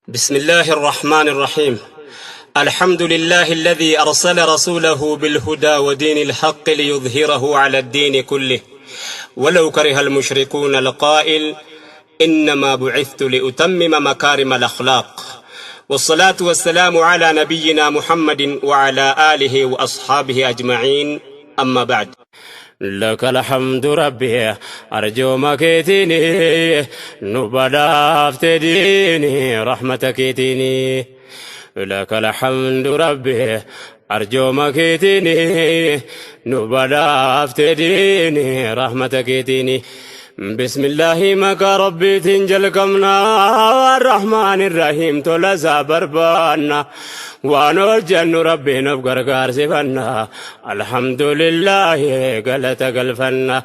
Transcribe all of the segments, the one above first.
بسم الله الرحمن الرحيم. الحمد لله الذي أرسل رسوله بالهدى ودين الحق ليظهره على الدين كله ولو كره المشركون القائل إنما بعثت لأتمم مكارم الأخلاق. والصلاة والسلام على نبينا محمد وعلى آله وأصحابه أجمعين، أما بعد. لك الحمد ربي أرجو مكيتيني نبدا افتديني رحمتك تيني. لك الحمد ربي أرجو مكيتيني نبدا افتديني رحمتك تيني. بسم الله مكا ربي تنجل كمنا الرحمن الرحيم تلزا بربانا وانو جن ربي نبقر سفنا. الحمد لله قلت قلفنا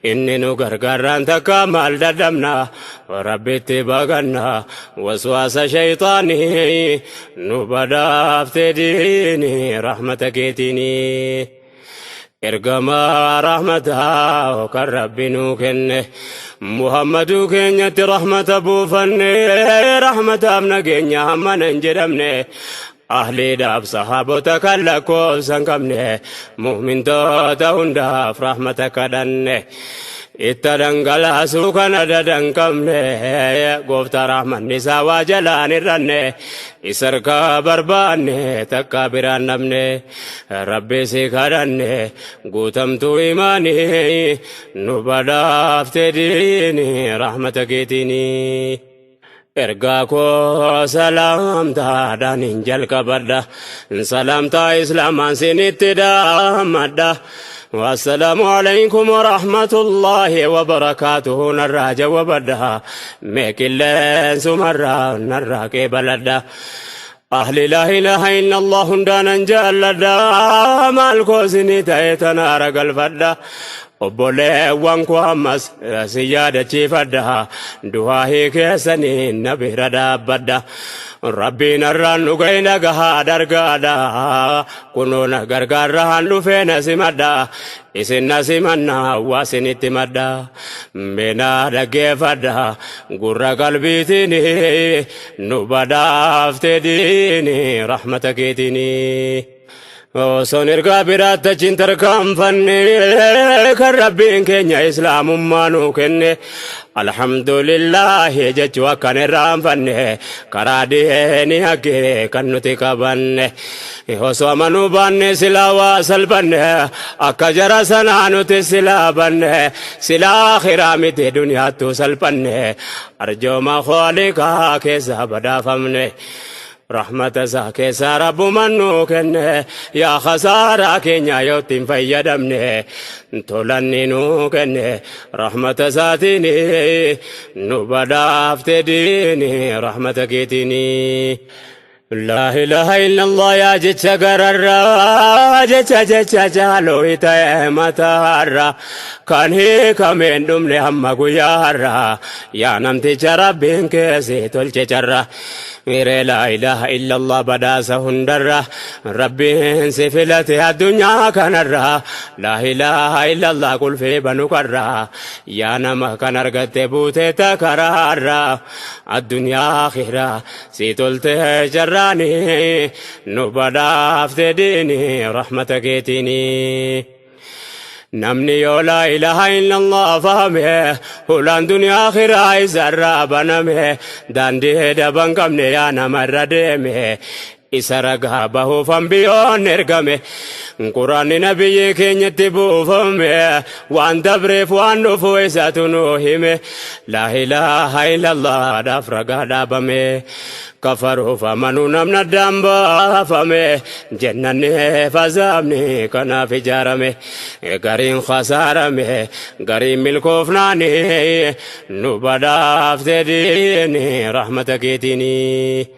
إني نقرقران تكامل ددمنا وربي تبقنا وسواس شيطاني نبدا افتديني رحمتك تيني. إرقما رحمتها وكان ربي نوكن محمد كنيت رحمة بوفن رحمة ابن كنيا من انجرمني أهلي داب صحابو تكالكو سنكمني مؤمن توتا هنداف رحمتك دني إتدنقل سوكنا ددنكمني قفت رحمن نسا واجلان الرني إسركا برباني تكابران نمني ربي سيكارني قوتمتو إيماني نبدا افتديني رحمتك تيني. إرقاكو سلامتا دانين جلق بدا سلامتا إسلامان سنتدا مدا. والسلام عليكم ورحمة الله وبركاته نراجة وبدا ميكلين سمرا نراكي بلدا. أهل لا إله إلا الله دانا جلدا مالكو سنتا يتنارق الفدا. أبولي وانكو أمس سيادة فدا دعاهي كيسني نبي ردا بدا. ربي نران نغينا غها درغادا كنونا غرغران لفينا سمدا إسنا سمنا واسن تمدا بنا دغفدا غرا قلبي تيني نبدا افتديني رحمتك تيني. سونيرغا برات جنتر كام فني كربين كنيا إسلام مانو كني. الحمد لله جتوا كان رام فني كرادي هكي كنتي كبن هوسو منو بن سلا وسلبن أكجرا سنانو تسلا بن سلا خرامت دنيا تو سلبن أرجو ما خالقا كيسا بدا فمني. رحمة ساكي سارب منو كنه يا خسارة كنيا يوتين فيدمني تولني نو كنه رحمة ساتيني نبدا افتديني رحمة كيتيني. لا إله إلا الله يا جتش قرر جتش جالو يتيمتار كان هي كمين دمني هم قيار يا نمتي جربين كيسي تلجر غير لا إله إلا الله بدا سهندر ربي سفلتي الدنيا كنر. لا إله إلا الله قل في بنكر يا نما كنرغت بوتي تكرار الدنيا خيرا سيتلت جراني نبدا افتديني رحمتك تيني. نمني لا إله إلا الله فهمه هلان دنيا آخرة إزرع بنمه داندي دبان كمني يا نمر ديمه إسرقها بهو فنبيون نرقمه قرآن نبي كنيت بوفمه وان دبرف وان نفويسة نوهمه. لا إله إلا الله دفرقها دابمه كفروا فمنوا نمنا الدنبا فمه جنني فزامني كنا في جارمه قرين خسارمه قرين ملكوفناني نبدا افتديني رحمتك تيني.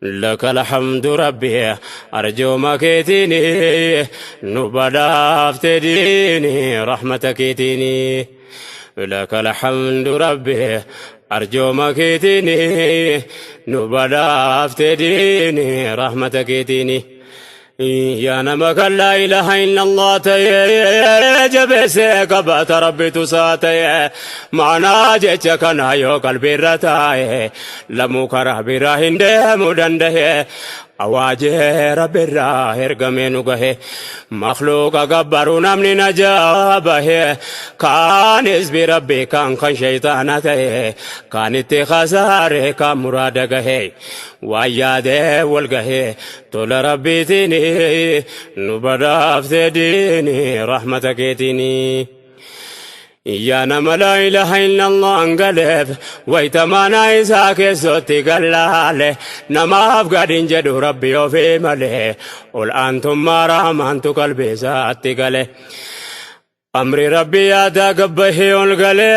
لك الحمد ربي أرجو مكيتيني نبدا افتديني رحمتك تيني. لك الحمد ربي أرجو مكيتيني نبدا افتديني رحمتك تيني. يا نمك لا إله إلا الله تي جبسي قبات ربي تساتي معنا جيتك نايو قلبي رتاي لمو كره براهن ده مدنده أواجه رب الراهر قمينو قهي مخلوق قبرو نمني نجابه كان اسبي ربي كان شيطانته كان اتخاذاره كان مراد قهي وعياده والقهي طول ربي تيني نبداف تديني رحمتك تيني يا نما لا إله إلا الله انقلب ويتمانا إساك سوتي قلاله نما أفقادين جدو ربي وفي ملي قل أنتم ما رحمانتو قلبي ساتي قلي أمري ربي يادا قبه والقلي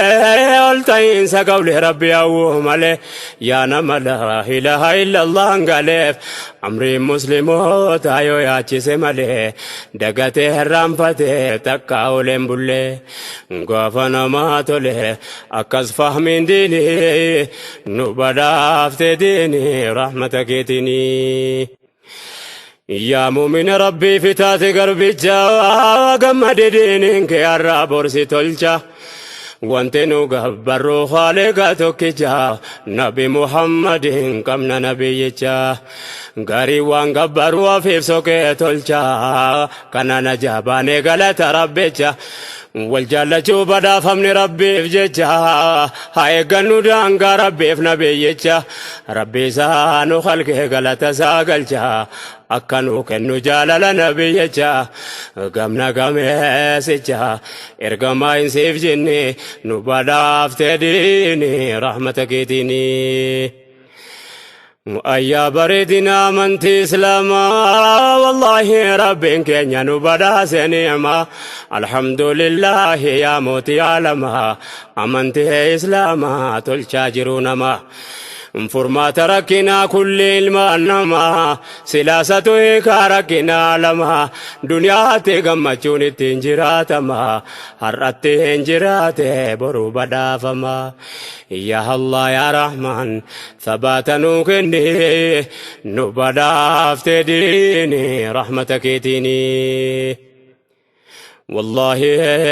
قلتين سقولي ربي أوه ملي يا نما لا إله إلا الله انقلب أمري مسلمو تايو ياتي سمالي دقته الرامفته تكاولين بولي غافنا ما تولي أكس فهمين ديني نبدافت ديني رحمتك تيني يا مؤمن ربي في تاتي قربي جا قمد دينك يا رابورسي تلجا وانتنو قبرو خالقا توكجا نبي محمد كمنا نبي جا غاري وان قبرو وفيف سوكي تلجا كان نجاباني غلط ربي جا والجالة جوبا دافمني ربي في ججا هاي قنو دانقا ربي في نبي جا ربي سانو خلقه غلط ساقل جا أكنو كنو جالة نبي جا قمنا قميس جا إرقما إنسيف جني نبدا فتديني رحمتك ديني أيا بردنا من تسلما والله ربك كنيا نبدا سنعما الحمد لله يا موتي عالما أمنت إسلاما تلشاجرون ما فرما تركنا كل المنما سلاسة كاركنا لما دنيا تغمچون تنجرات ما حرت تنجرات برو بدافما يا الله يا رحمن ثباتنو كني نبدافت ديني رحمتك تيني والله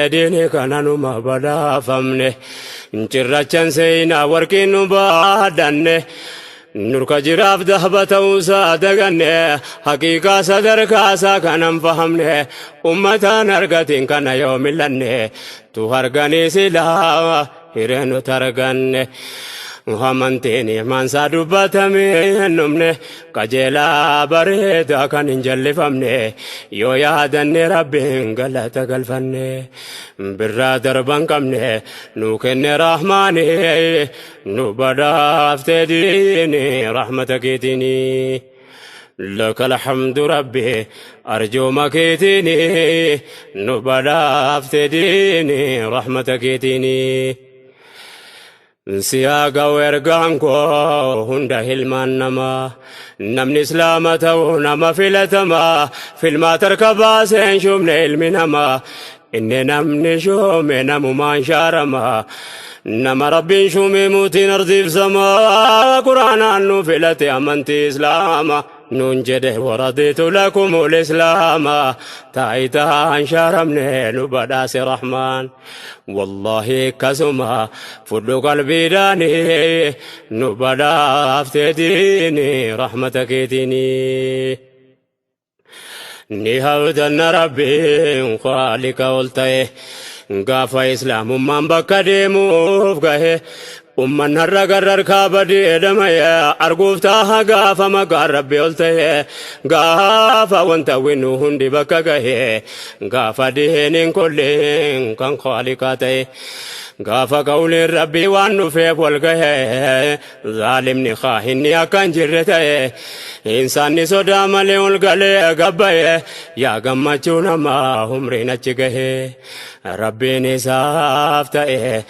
ديني كان ما بدا فمنه انجرچن سينا وركين بادن نور كجراف ذهبت وصادقن حقيقة صدر كاسا كان فهمنه أمتا نرغتين كان يوم لن تهرغني سلا هيرن ترغن وهمنتيني من سادوبات من نمنه كجلا بريدا كان انجل فمنه يو يادن ربين غلط قلفنه برا دربان كمنه نوكن رحماني نبدا افتديني رحمتك تيني لك الحمد ربي أرجو مكيتيني نبدا افتديني رحمتك تيني سياقا ويرقانكو هنده المانما نمن إسلامته نما فلتما في الماتر كباسين شومن علمنما إني نمن شومي نمو ما انشارما نما ربي شومي موتين أرضي سما قرآن أنو فلتي أمنتي إسلاما ننجده ورضيت لكم الإسلام تايتا انشارمني نبداس رحمن والله كسما فدو قلبي داني نبدا افتديني رحمتك تيني نهاودن ربي خالق قلتي غافا إسلام من بكديمو فقه أمنا الرقر كابدي دمية أرقوفتها غافا مقار ربي قلتي غافا وانت وينو هندي بكاقه غافا دينين كلين كان خالقاتي غافا قول ربي وانو فيب والقه ظالمني خاهني أكان جرتي إنساني صدام ليون قلي قبايا يا قمتشونا ما همرين أجيقه ربي نسافتي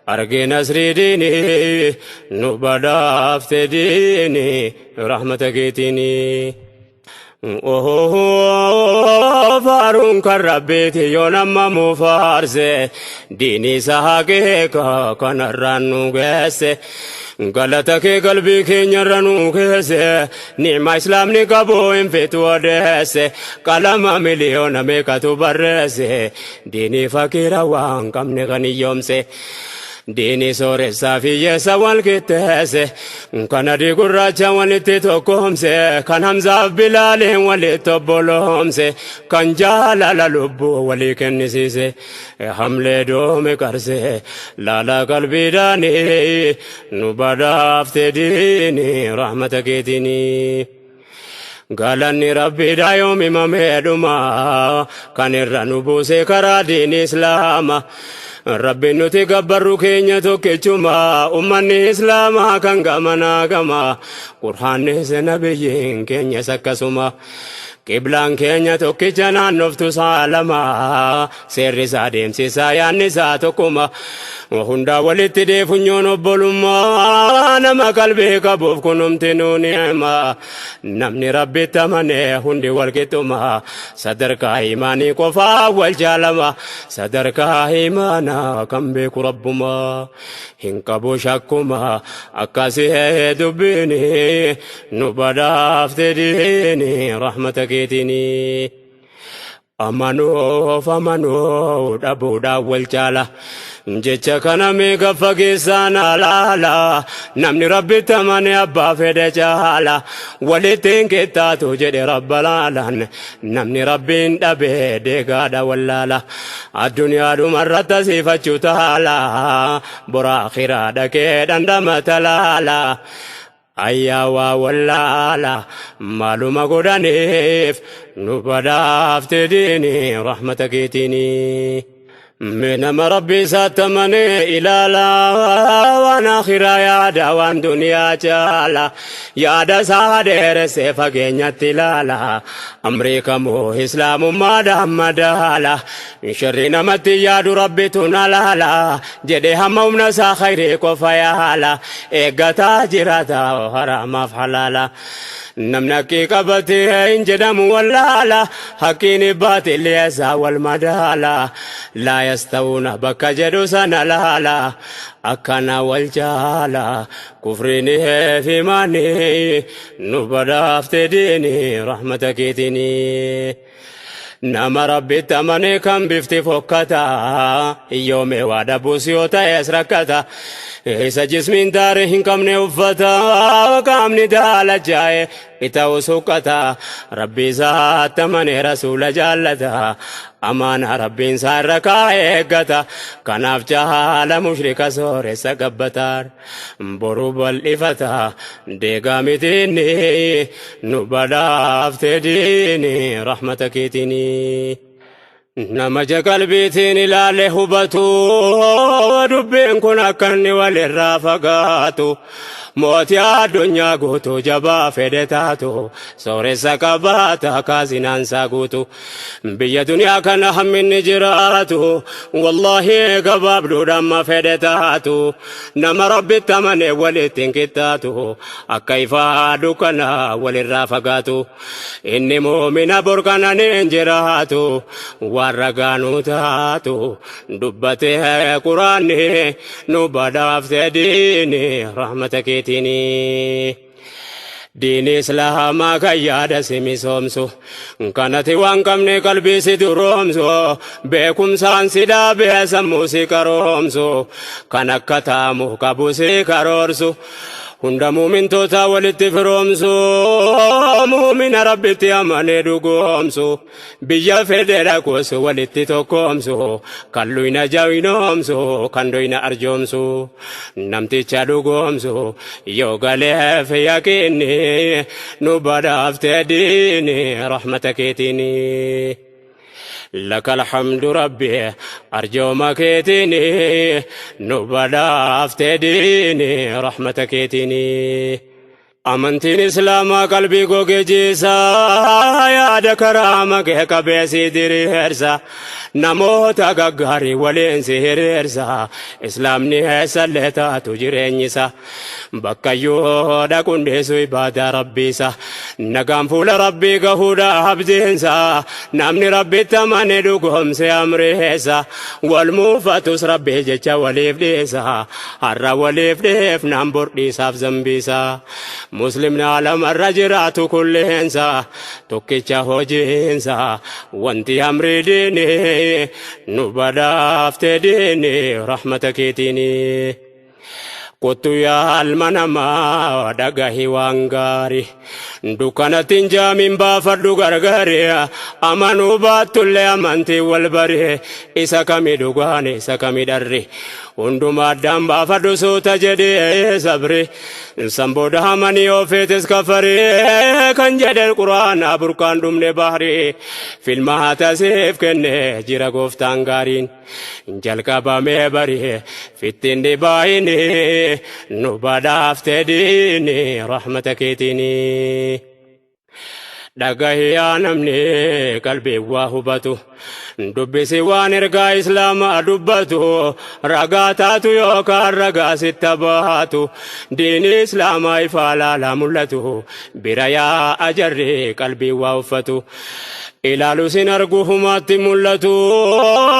أرقي نسري ديني نبدا افتديني رحمتك تيني فارون كربيتي يونما مفارسي ديني ساقيك كان رانو قاسي galata kee qalbii keenya nuu keesse ni'ma islaamni qabu hin feetu odeesse qalama miliyoona meeqatu barreesse diinii fakiira waan qabne kan hiyyoomse diinii sooressaa fi hiyyeessa wal qixxeesse kan adii gurraacha walitti tokkoomse kan Hamzaaf Bilaaliin walitti obboloomse kan jaalala lubbuu walii kennisiise hamlee doome qarse laala qalbiidhaanii nu badhaafte diinii rahmata keetiinii. galanni rabbiidhaa yoomimamee dhuma kan irra nu buuse karaa diinii islaama. Rabbi nuti gabbarru keenya tokkichuma ummanni islaamaa kan gamanaa gama qur'aannis nabiyyiin keenyas akkasuma qiblaan keenya tokkicha naannoftu saalama seerri isaa deemsisaa yaanni isaa tokkuma hundaa walitti deefunyoon obbolummaa nama qalbii qabuuf kunumti nuu ni'ima namni rabbitti amane hundi walqixxuma sadarkaa imaanii qofaa wal jaalama sadarkaa imaanaa kan beeku rabbuma hin qabu shakkuma akkasii dubbiini nu badhaafte diini rahmata keetiini amanoof amanoo dhabuudhaa wal jaala jecha kana meeqa fageessaan alaala namni rabbitti amane abbaa fedhe jaala walittiin qixxaatu jedhe rabbalaalaan namni rabbiin dhabe deegaadha wallaala addunyaadhuma irratti asiifachuu taala bora akhiraa dhaqee dhandhamata laala ayyaawaa wallaala maaluma godhaniif nu badhaafte diini rahmata keetiini minama rabbi saatamane ilaala waan akhiraa yaada waan duniyaa jaala yaada isaa dheeresse fageenyatti ilaala amriikamoo islaamummaadhaan madaala sharri namatti yaadu rabbitu na laala jedhe hamma humna isaa khayrii qofa yaala eeggataa jiraata haraamaaf halaala namni haqqii qabatee hin jedhamu wallaala haqqiin baatilli isaa wal madaala laa yastawuna bakka jedhu sana laala akkana wal jaala kufriin fi imaani nu badhaafte diini rahmata keetiini nama rabbitti amane kan bifti fokkata yoome waa dhabuus yoo ta'es rakkata isa jismiin taaree hin qabne uffata qaamni daalachaa'e ita'u suqqata rabbi isaatti amane rasuula jaallata amaana rabbiin isaa irra kaa'e eeggata kanaaf jaala mushrika sooressa gabbataar boru bal'ifata deegaa mitiinni nu badhaafte diini rahmata keetiini nama qalbiitiin ilaale hubatu dubbiin kun akka inni walirraa fagaatu mootii addunyaa guutuu jabaa fedhe taatu sooressa qabaata kaasinaansaa guutu biyya duniyaa kana hamminni jiraatu wallahi gabaabduudhamma fedhe taatu nama rabbitti amane walittiin qixxaatu akka ifaa dukkana walirraa fagaatu inni muumina borkananiin jiraatu waan ragaanuu taatu dubbatee quraanni nu badhaafte diini rahmata keetiini diini islaamaa kan yaada si misoomsu kanati waan qabne qalbii si duroomsu beekumsaan si dhaabee sammuu si qaroomsu kan akka taamu qabu si karoorsu hunda muumintoota walitti firoomsu muumina rabbitti amane dhugoomsu biyya fedhe dhaquus walitti tokkoomsu kan luyna jawinoomsu kan doyna arjoomsu namticha dhugoomsu yoo galeef yaqiinni nu badhaafte diini rahmata keetiini لك الحمد ربي أرجو مكيتني نبدا افتديني رحمتك كيتني أمنتين إسلام قلبي کو جيسا ياد كرامك كبيسي ديري هرسا نموتا غغاري ولين سهر هرسا إسلامني هسا لتا تجرين يسا بكا يودا كندسو عبادة ربيسا nagaan fuula rabbii gahuudha abdiinsa namni rabbitti amane dhugoomse amreessa wal muufatus rabbii jecha waliif dhiisa har'a waliif dhiifnaan bordhiisaaf zambiisa muslimni alamarra jiraatu kulleensa tokkicha hojiinsa wanti amri diini nu badhaafte diini rahmata keetiini Kottu yaa ilma namaa dhagahi waan gaarii dukkanatti hin jaamin baafadhu gargaari amanuu baattullee amantii wal baree isa kami dhugaan isa kami dharri hundumaa addaan baafadhu suuta jedhee sabri sanbooda hamanii ofeetis kafaree kan jedhe quraana burkaan dhumne bahrii filmaata siif kenne jira gooftaan gaariin jalqabamee barii fittiin dhibaayini nu badhaafte diini rahmata keetiini dhagahi yaa namni qalbii waa hubatu dubbisi waan ergaa islaamaa dubbatu ragaa taatu yookaan ragaa sitta baatu diini islaamaa ifaa laalaa mul'atu bira yaa ajarri qalbii waa uffatu ilaalu sin argu humaatti mul'atu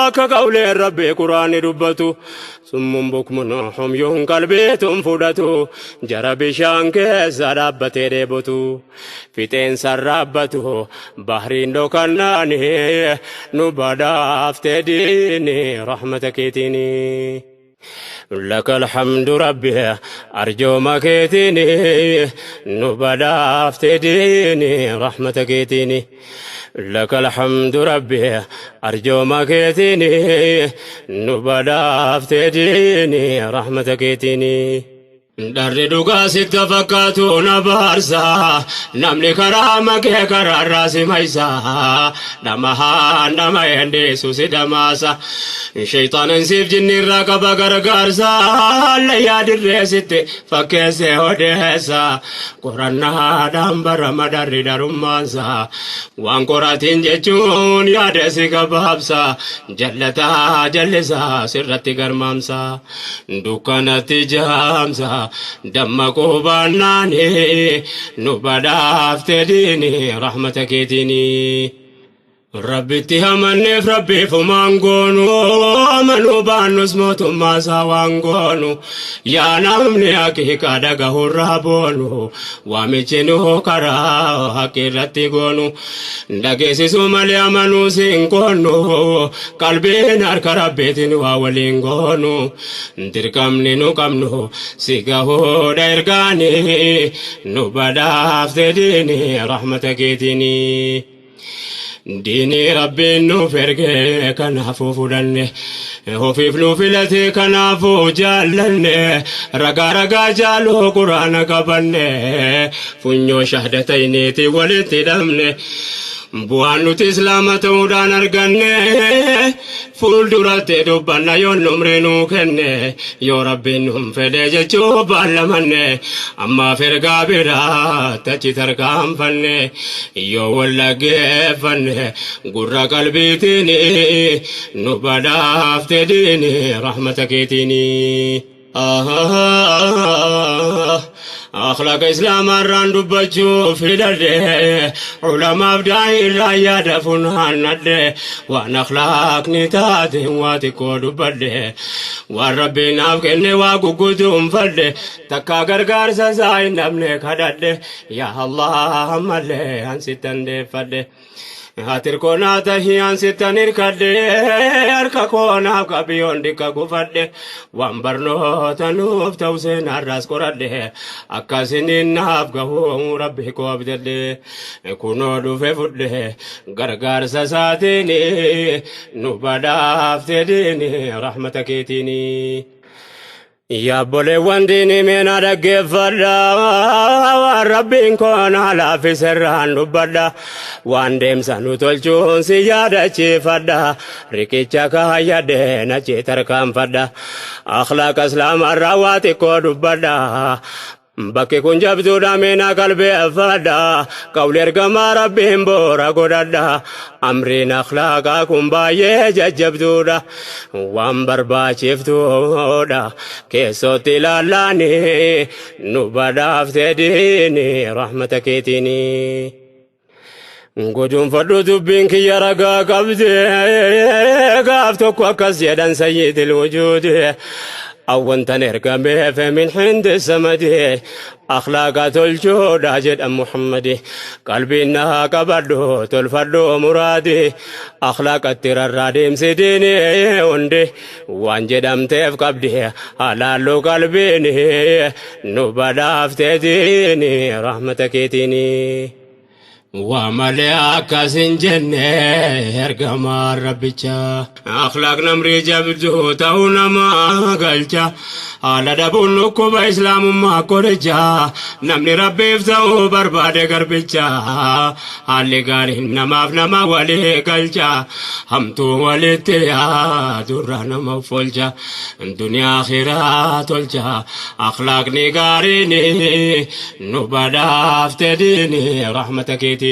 akka qawleen rabbii quraani dubbatu summun bukmun humyuun qalbiituun fudhatu jara bishaan keessa dhaabbatee dheebotu fixeensa raabbatu bahriin dhokannaani nu badhaafte diini rahmata keetiini لك الحمد ربي أرجو مكيتيني نبدأ ديني رحمتك كيتيني لك الحمد ربي أرجو مكيتيني نبدأ ديني رحمتك كيتيني Darri dhugaa sitti fakkaatu na baarsa namni karaa makee karaarraa si maysa nama endeessu si damaasa shayxaanan siif jinnirraa qaba gargaarsa layyaa dirree sitti fakkeesse odeessa qorannaadhaan barama darri darummaansa waan qoratiin jechuun yaada si gabaabsa jallataa jallisaa sirratti garmaamsa dukkanatti jaamsa damma qubannaani nu badhaafte diini rahmata keetiini rabbitti hamanneef rabbiif humaan goonu amanuu baannus mootummaa isaa waan goonu yaa namni haqiiqaa dhagahurraa boonu waamichi nu karaa haqi irratti goonu dhageessisuu malee amanuu siin goonu qalbiin harka rabbiitiin waa waliin goonu dirqamni nu qabnu si gahuudha ergaani nu badhaafte diini rahmata keetiini diini rabbiin nuuf erge kanaafuu fudhanne ofiif nu filate kanaafuu jaallanne ragaa jaaloo quraana qabanne funyoo shahdatayneeti walitti hidhamne bu'aan nuti islaama ta'uudhaan arganne fuulduratti dubbanna yoo numri nuu kenne yoo rabbiin nuun fedhe jechuu baallamanne ammaaf ergaa biraatti achi tarkaanfanne yoo wallaggeeffanne gurra qalbiitiin nu badhaafte diini rahmata keetiini أخلاق إسلام الران دبجو في الدرد علماء بداي الرايا دفنها الند وأن أخلاق نتاد واتكو دبد وربنا بكني واقودهم فرد تكا غرغر سزاي نبني كدد يا الله ملي أنستن فرد Hatir kona tahiyan sitanir kadde arka kona kabiyon dika gufadde wambarno tanuf tausen arras koradde akasinin naf gahu rabbi ko abdelle kuno dufe fudde gargar sasatini nubada ftedini rahmata ketini Ya bole wandini mena daggefadda rabbiin koona laafi serraan dubbadda waan deemsanu tolchuun si yaadachiifadda riqicha kaayyadde nachi tarkaanfadda akhlaaq islaamarraa waa xiqqoo dubbadda Bakki kun jabduudha meena qalbeeffadha qawli ergamaa rabbiin boora godhadha amriin akhlaaqaa kun baay'ee jajjabduudha waan barbaachiftuudha keessootti ilaalaani nu badhaafte diini rahmata keetiini godhuun fadhu dubbiin kiyya ragaa qabde gaaf tokko akkas jedhan sayyidil wujuudi أول تنرقى من حند السمد أخلاقات الجودة جد محمد قلبي إنها قبضه تلفضه مرادي أخلاق التراديم سيديني وندي وانجد أمتف قبدي حلال قلبيني نبدا افتديني رحمتك تيني وملياك سنجنة هرقما ربيتشا أخلاق نمري جبدو تونا ما قلتشا على دبون نكوب إسلام ما كورجا نمني ربي فتاو برباد قربيتشا علي قارين نما ولي قلتشا همتو وليتيا درانا مفولجا الدنيا خيرات والجا أخلاق نقاريني نبدا افتديني رحمتك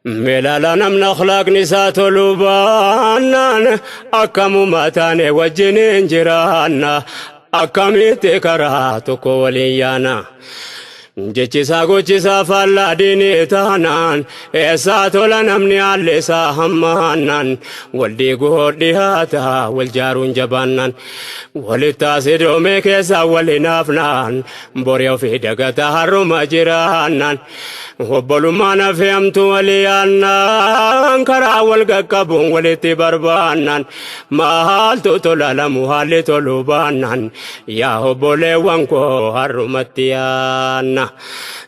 ملالا نمن أخلاق نسات لبانا أكم ماتان وجنين جرانا أكم تكراتك وليانا جيسا gochisaa faallaa diinii taanaan eessaa tola namni haallisaa hammaannan waldii godhiyaata wal jaaruun jabaannan walittaasi doomee keessaa walinaafnaan borii ofii dagata harruma jiraannan obbolummaan afeemtu waliyaannaan karaa wal qaqqabuun walitti barbaannan maaltu tola lamu haalli toluu baannan yaa obboleewwan koo harrumatti yaanna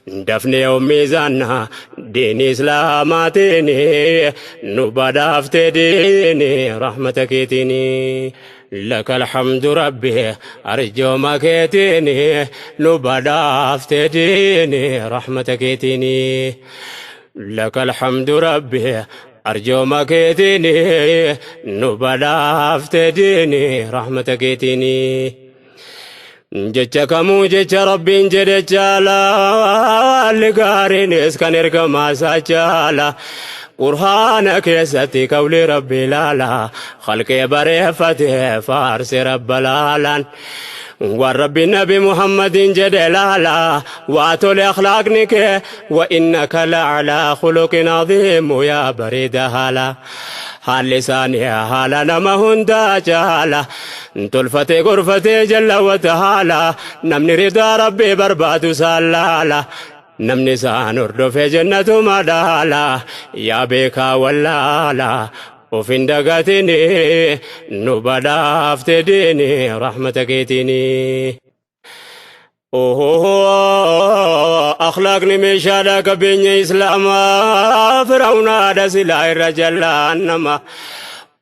دفني وميزانا دين إسلاماتيني نبدا افتديني رحمتك تيني لك الحمد ربي أرجو مكيتيني نبدا افتديني رحمتك تيني لك الحمد ربي أرجو مكيتيني نبدا افتديني رحمتك تيني جچا كمو جچا ربين جده چالا لغارين اسكن ارغما ساچالا قرآن كيستي قول ربي لالا خلق بري فتح فارس رب العالان والرب النبي محمد جدلالا واتو لأخلاقنك وإنك لعلى خلق عظيم يا بريد هالا حال لساني حالا نما هندا جالا تلفتي غرفتي جل وتعالى نمني رضا ربي برباد سالالا نمني سانور في جنة مدالا يا بيكا ولالا وفين دقاتني نبدا افتديني رحمتك تيني أخلاقني مشادك بيني إسلاما فرعون دسلا الرجل أنما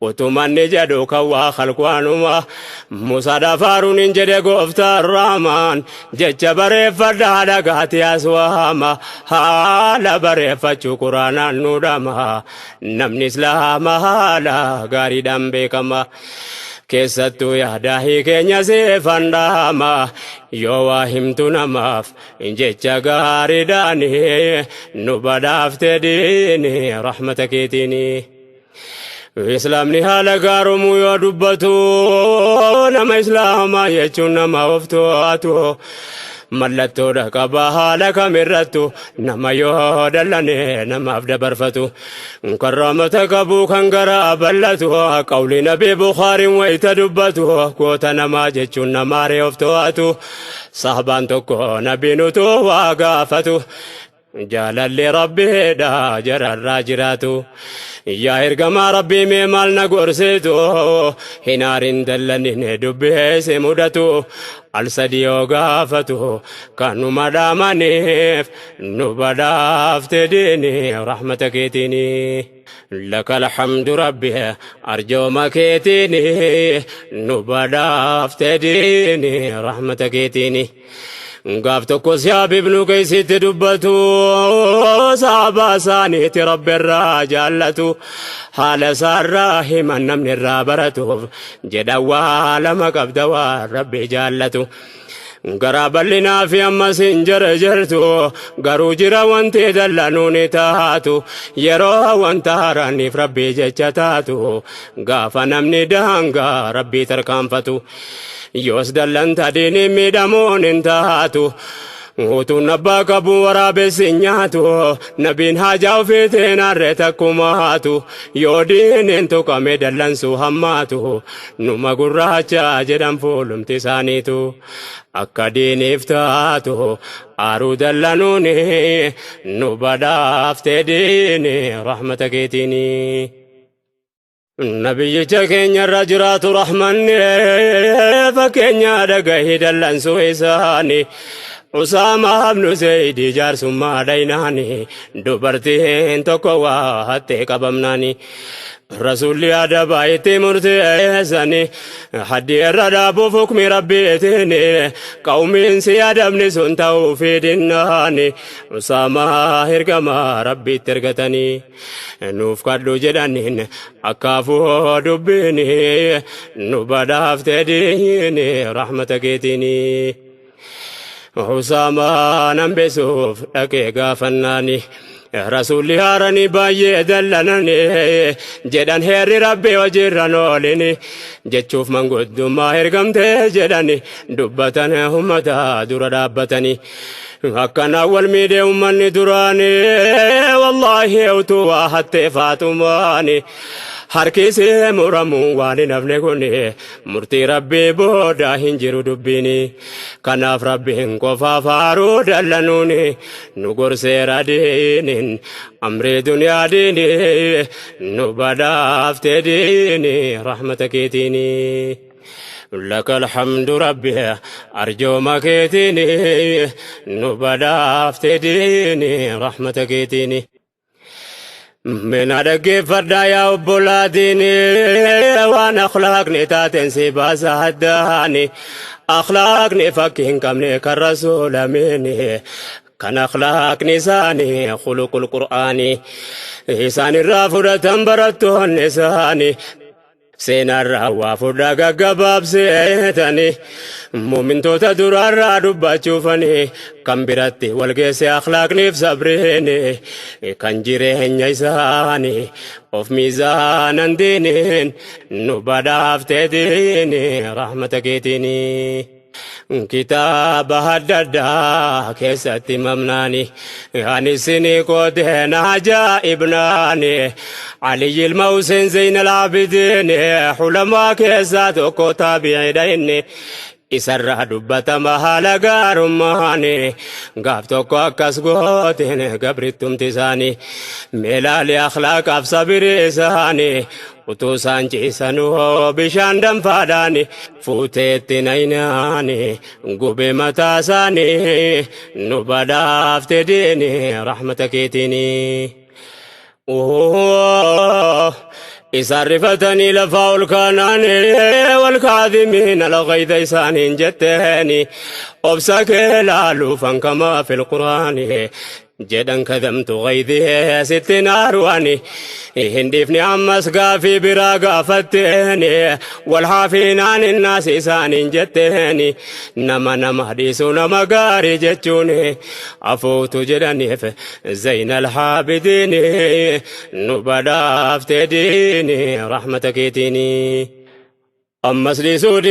وتمني جدوك وخلقوانما موسى دفارون جدي قفتا الرحمن جج بريف دادقاتي أسواما حالا بريف شكرانا نودما نمني إسلاما حالا غاري دمبكما keessattuu yaadahii keenya seefandhaama yoo waa himtu namaaf jecha gaariidhaani nu badhaafte diini rahmata keetiini islaamni haala gaarumuu yoo dubbatu nama islaamaa jechuun nama of to'atu mallattoodha qaba haala kamirrattu nama yoo dallane namaaf dabarfatu karramata qabu kan garaa ballatu qawli nabii bukhaariin wayita dubbatu goota namaa jechuun namaaree of to'atu sahabaan tokko nabiin utuu waa gaafatu jaalalli rabbiidha jararraa jiraatu yaa ergamaa rabbii mee maal na gorsitu hinaarin dallanin dubbeesse mudatu al sadiyoo gaafatu kanuma dhaamaniif nu badhaafte diini rahmata keetiini لك الحمد ربي أرجو مكيتيني نبدا افتديني رحمتك تيني قافتك سياب ابن كيسي تدبتو صعبا سانيت رب الراجالتو حال سراهي من من الرابرتو جدوا لما قبدوا ربي جالتو garaa bal'inaa fi ammas hin jarjartu garuu jira wanti dallanuun taatu yeroo wanta haaraaniif rabbii jecha taatu gaafa namni daangaa rabbii tarkaanfatu yoos dallanta diinii miidhamuun hin taatu utuun abbaa qabu waraabessi nyaatu nabiin haajaa ofiitiin harree takkumaatu yoo diiniin tuqame dallansuu hammaatu numa gurraacha jedhan fuulumti isaaniitu akka diiniif taatu aaruu dallanuuni nu badhaaftee diini rahmata keetiini. Nabiyyicha keenyarra jiraatu rahmanni fakkeenya dhagahi dallansuu isaanii Usaama ibnu Zayd jaarsummaa dhaynaani dubartiin tokko waa hattee qabamnaani Rasuulli adaba itti murteessani haddi irra dhaabuuf hukmi rabbiitiin qawmiin si adabni sun ta'uu fi dinnaani Usaamaa ergamaa rabbiitti ergatanii nuuf kadhu jedhaniin akkaafuu dubbiini nu badhaaftee diini rahmata keetiini. Usaama nambesuuf dhaqee gaafannaani Rasuulli haarani baay'ee dallanani jedhan heerri rabbii hojiirran oolini jechuuf manguddummaa ergamtee jedhani dubbatan ummata dura dhaabbatani akkana wal miidhee ummanni duraani wallaahi utuu waa hattee faatumaani harkisi muramu waan hin hafne kun murtii rabbii booda hin jiru dubbiini kanaaf rabbiin qofaaf haaruu dallanuuni nu gorseera diiniin amrii duniyaa diini nu badhaaftee diini rahmata keetiini. لك الحمد ربي أرجو مكيتيني نبدأ ديني رحمتك كيتيني من أدق فردا يا أبولاديني وانا أخلاقني تاتنسي باسا هداني أخلاقني فكين كمني كالرسول مني كان أخلاق نساني خلق القرآن إساني الرافورة تنبرتو النساني سينا الروا فردا قباب سيتاني مؤمن توتا درارا دبا تشوفني كم براتي والقيس أخلاقني في صبريني كان جيرين يساني of ميزان دينين نبدا افتديني رحمتك كيتيني كتاب هددا كيستي ممناني يعني سني كودين عجائبناني علي الموسن زين العابدين حلما كيساتو كتابي عيديني isarra dubbata mahala gaarummaani gaaf tokko akkas gooteen gabrittumti isaanii meelaali akhlaaqaaf sabiri isaanii utuu isaan ciisanuu bishaan danfaadhaani fuuteetti naynaani gubee mataa isaanii nu badhaafte diini rahmata keetiini. إسرفتني لفاء الكنان والكاظمين الغيظ إسان جتني أبسك لالو كما في القرآن جدا كذمت غيظي ست نارواني هندفني عمس قافي براقا فتني والحافين عن الناس إسان جتني نما حديث نما قاري جتوني أفوت جدني في زين الحابدين نبدا افتديني رحمتك يتيني أما سلسود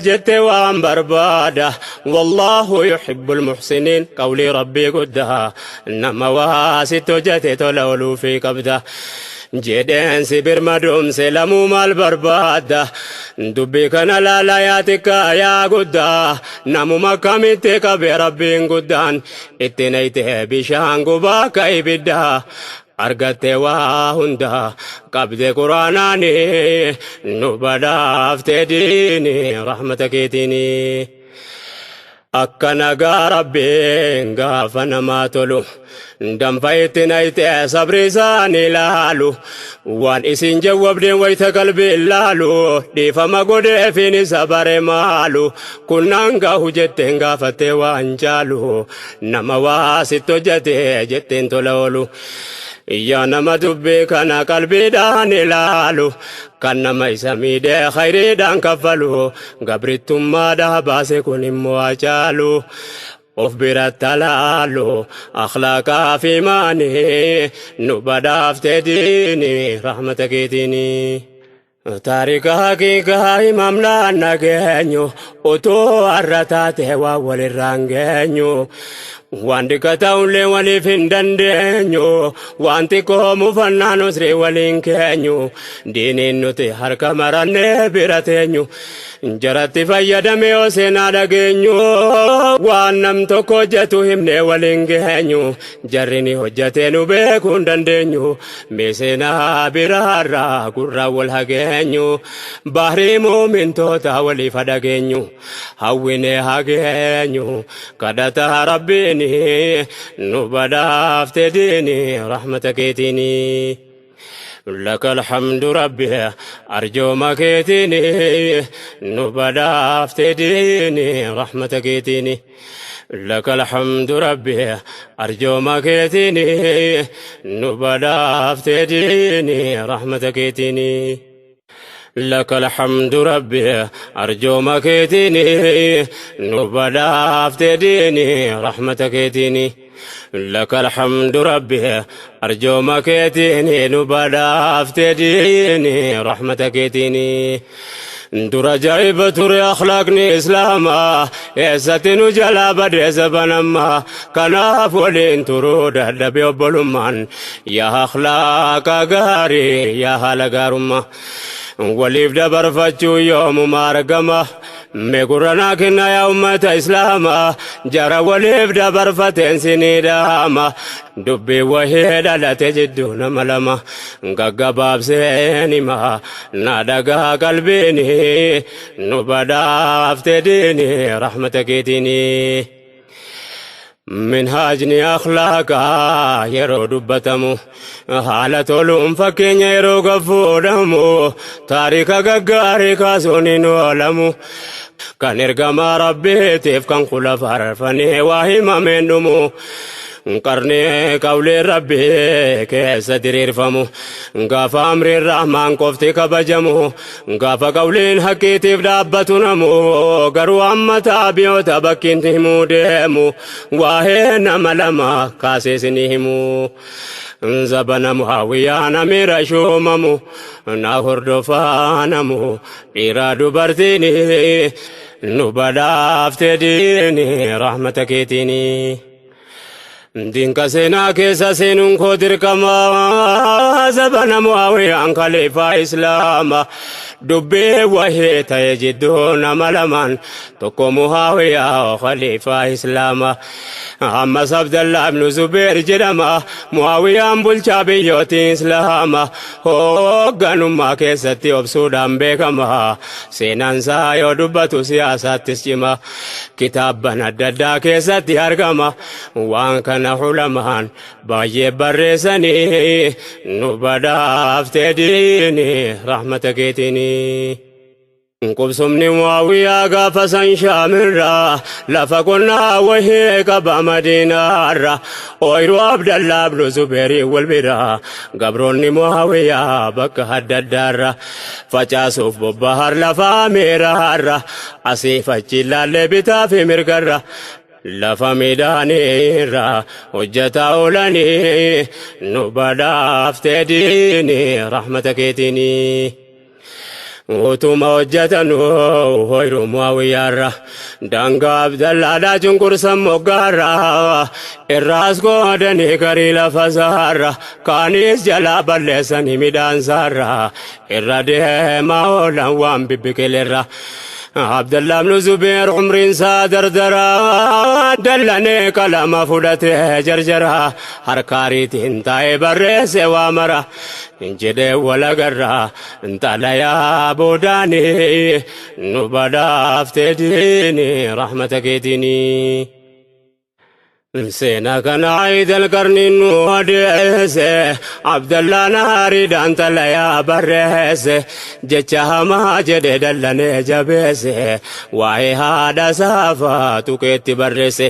جت وان بربادة والله يحب المحسنين قولي ربي قدها إنما واسط جت تلولو في قبضة جدين سبر مدوم سلمو مال بربادة دبي كان لا ياتك يا قدها نمو مكامتك بربي قدان اتنيته بشان قباك إبدا أرغتي واهندا قبض قرآناني نبدا افتديني رحمتك يتيني أكنا ربي غافنا ما تلو دم فايتنا يتي صبري ساني لالو وان اسين جواب دين ويت قلبي لالو دي فما قد فيني صبري مالو كنا نغا جتين غافتي وانجالو نما واسطو جتين تلولو يا نما دبي كان قلبي داني لالو kan nama isa miidhee khayriidhaan kaffalu gabrittummaa dhaabase kun immoo acaalu of biratti alaalu akhlaaqaa fi imaanii nu badhaaftee diini rahmata keetiini. Taarika haqiiqaa himamnaan nageenyu otoo har'a taate waa walirraan geenyu waan dhiqataullee waliif hin dandeenyu waan xiqqoo mufannaan usrii waliin keenyu diiniin nuti harka marannee bira teenyu jaratti fayyadamee yoo seenaa dhageenyu waan nam tokko hojjetu himnee waliin geenyu jarri ni hojjetee nu beekuu hin dandeenyu mee seenaa biraarraa gurraa wal hageenyu bahrii muumintoota waliif dhageenyu hawwinee hageenyu kadhataa rabbiin nu badhaaftee diini rahmata keetiini. لك الحمد ربي أرجو مكيتيني نبدأ ديني رحمتك يتيني لك الحمد ربي أرجو مكيتيني نبدأ ديني رحمتك يتيني لك الحمد ربي أرجو مكيتيني نبدأ ديني رحمتك يتيني لك الحمد ربي أرجو مكيتيني نبدا افتديني رحمتك يتيني در جايب تر أخلاقني إسلاما إساتي جلا بدي زبنما كناف ولين ترود دبي وبلمان يا أخلاق غاري يا هالغارما وليف دبر فتشو يوم مارقما ميقرنا كنا يا أمة إسلاما جرى وليف دبر فتن سنيداما دبي وحيدا لا تجدون ملما غقباب سينما نادقا قلبيني نبدا افتديني رحمتك يتيني منهاجني أخلاقا يرو دبتمو حالة لهم فكين يرو قفودمو تاريخ غقاري كاسوني نولمو كان إرقما ربي تيف كان خلفار فني واهما منمو قرني قولي ربي كيس دير فمو غافا أمر الرحمن كفتي كبجمو غافا قولين حقي تفدابتنمو غرو أما تابيو تبكين تهمو ديمو واهن ملما كاسسنهمو زبنا معاويانا ميرا شوممو ناهر دفانمو إرادو برتيني نبدا افتديني رحمتك يتيني دين كسينا كيسا سينون خودر كما زبنا معاويان خليفة إسلاما دبي وهي تيجدون ملمان تكو معاوية خليفة إسلاما أما عبد الله بن زبير جرما معاوية بلچا بيوتي إسلاما هوغانو ما كيستي وبسودان بيكما سينان سايو دبتو سياسات تسجما كتابنا دادا كيستي هرغما وان كان علمان باي برسني نبدا افتديني رحمتك يتيني قبسمني معاوية قافسا شامرا لفقنا وهي قبا مدينة ويرو عبد الله بن زبير والبرا قبروني معاوية بك هددار فجاسوف ببهر لفا ميرا أسيف الجلال بتا في مرقر لفا ميداني را وجتا أولاني نبدا افتديني رحمتك يتيني وتما وجتنو هيرو معاوية دانغا عبد الله دا جنكر سموغارا الراس قودني كري لفزارا كانيس جلا بلسني ميدان سارا الرده ماولا وان ببكيلرا عبد الله بن زبير عمرين صادر درا دلني كلام فودته جرجرا حركاري تنتاي برس وامرا انجد ولا غرا انت لا يا بوداني نبدا افتديني رحمتك يتيني سينا كان عيد القرن نودس عبد الله ناري دانت لا يا برس جچا ما جد دلني جبس واي هذا صفاتك تبرس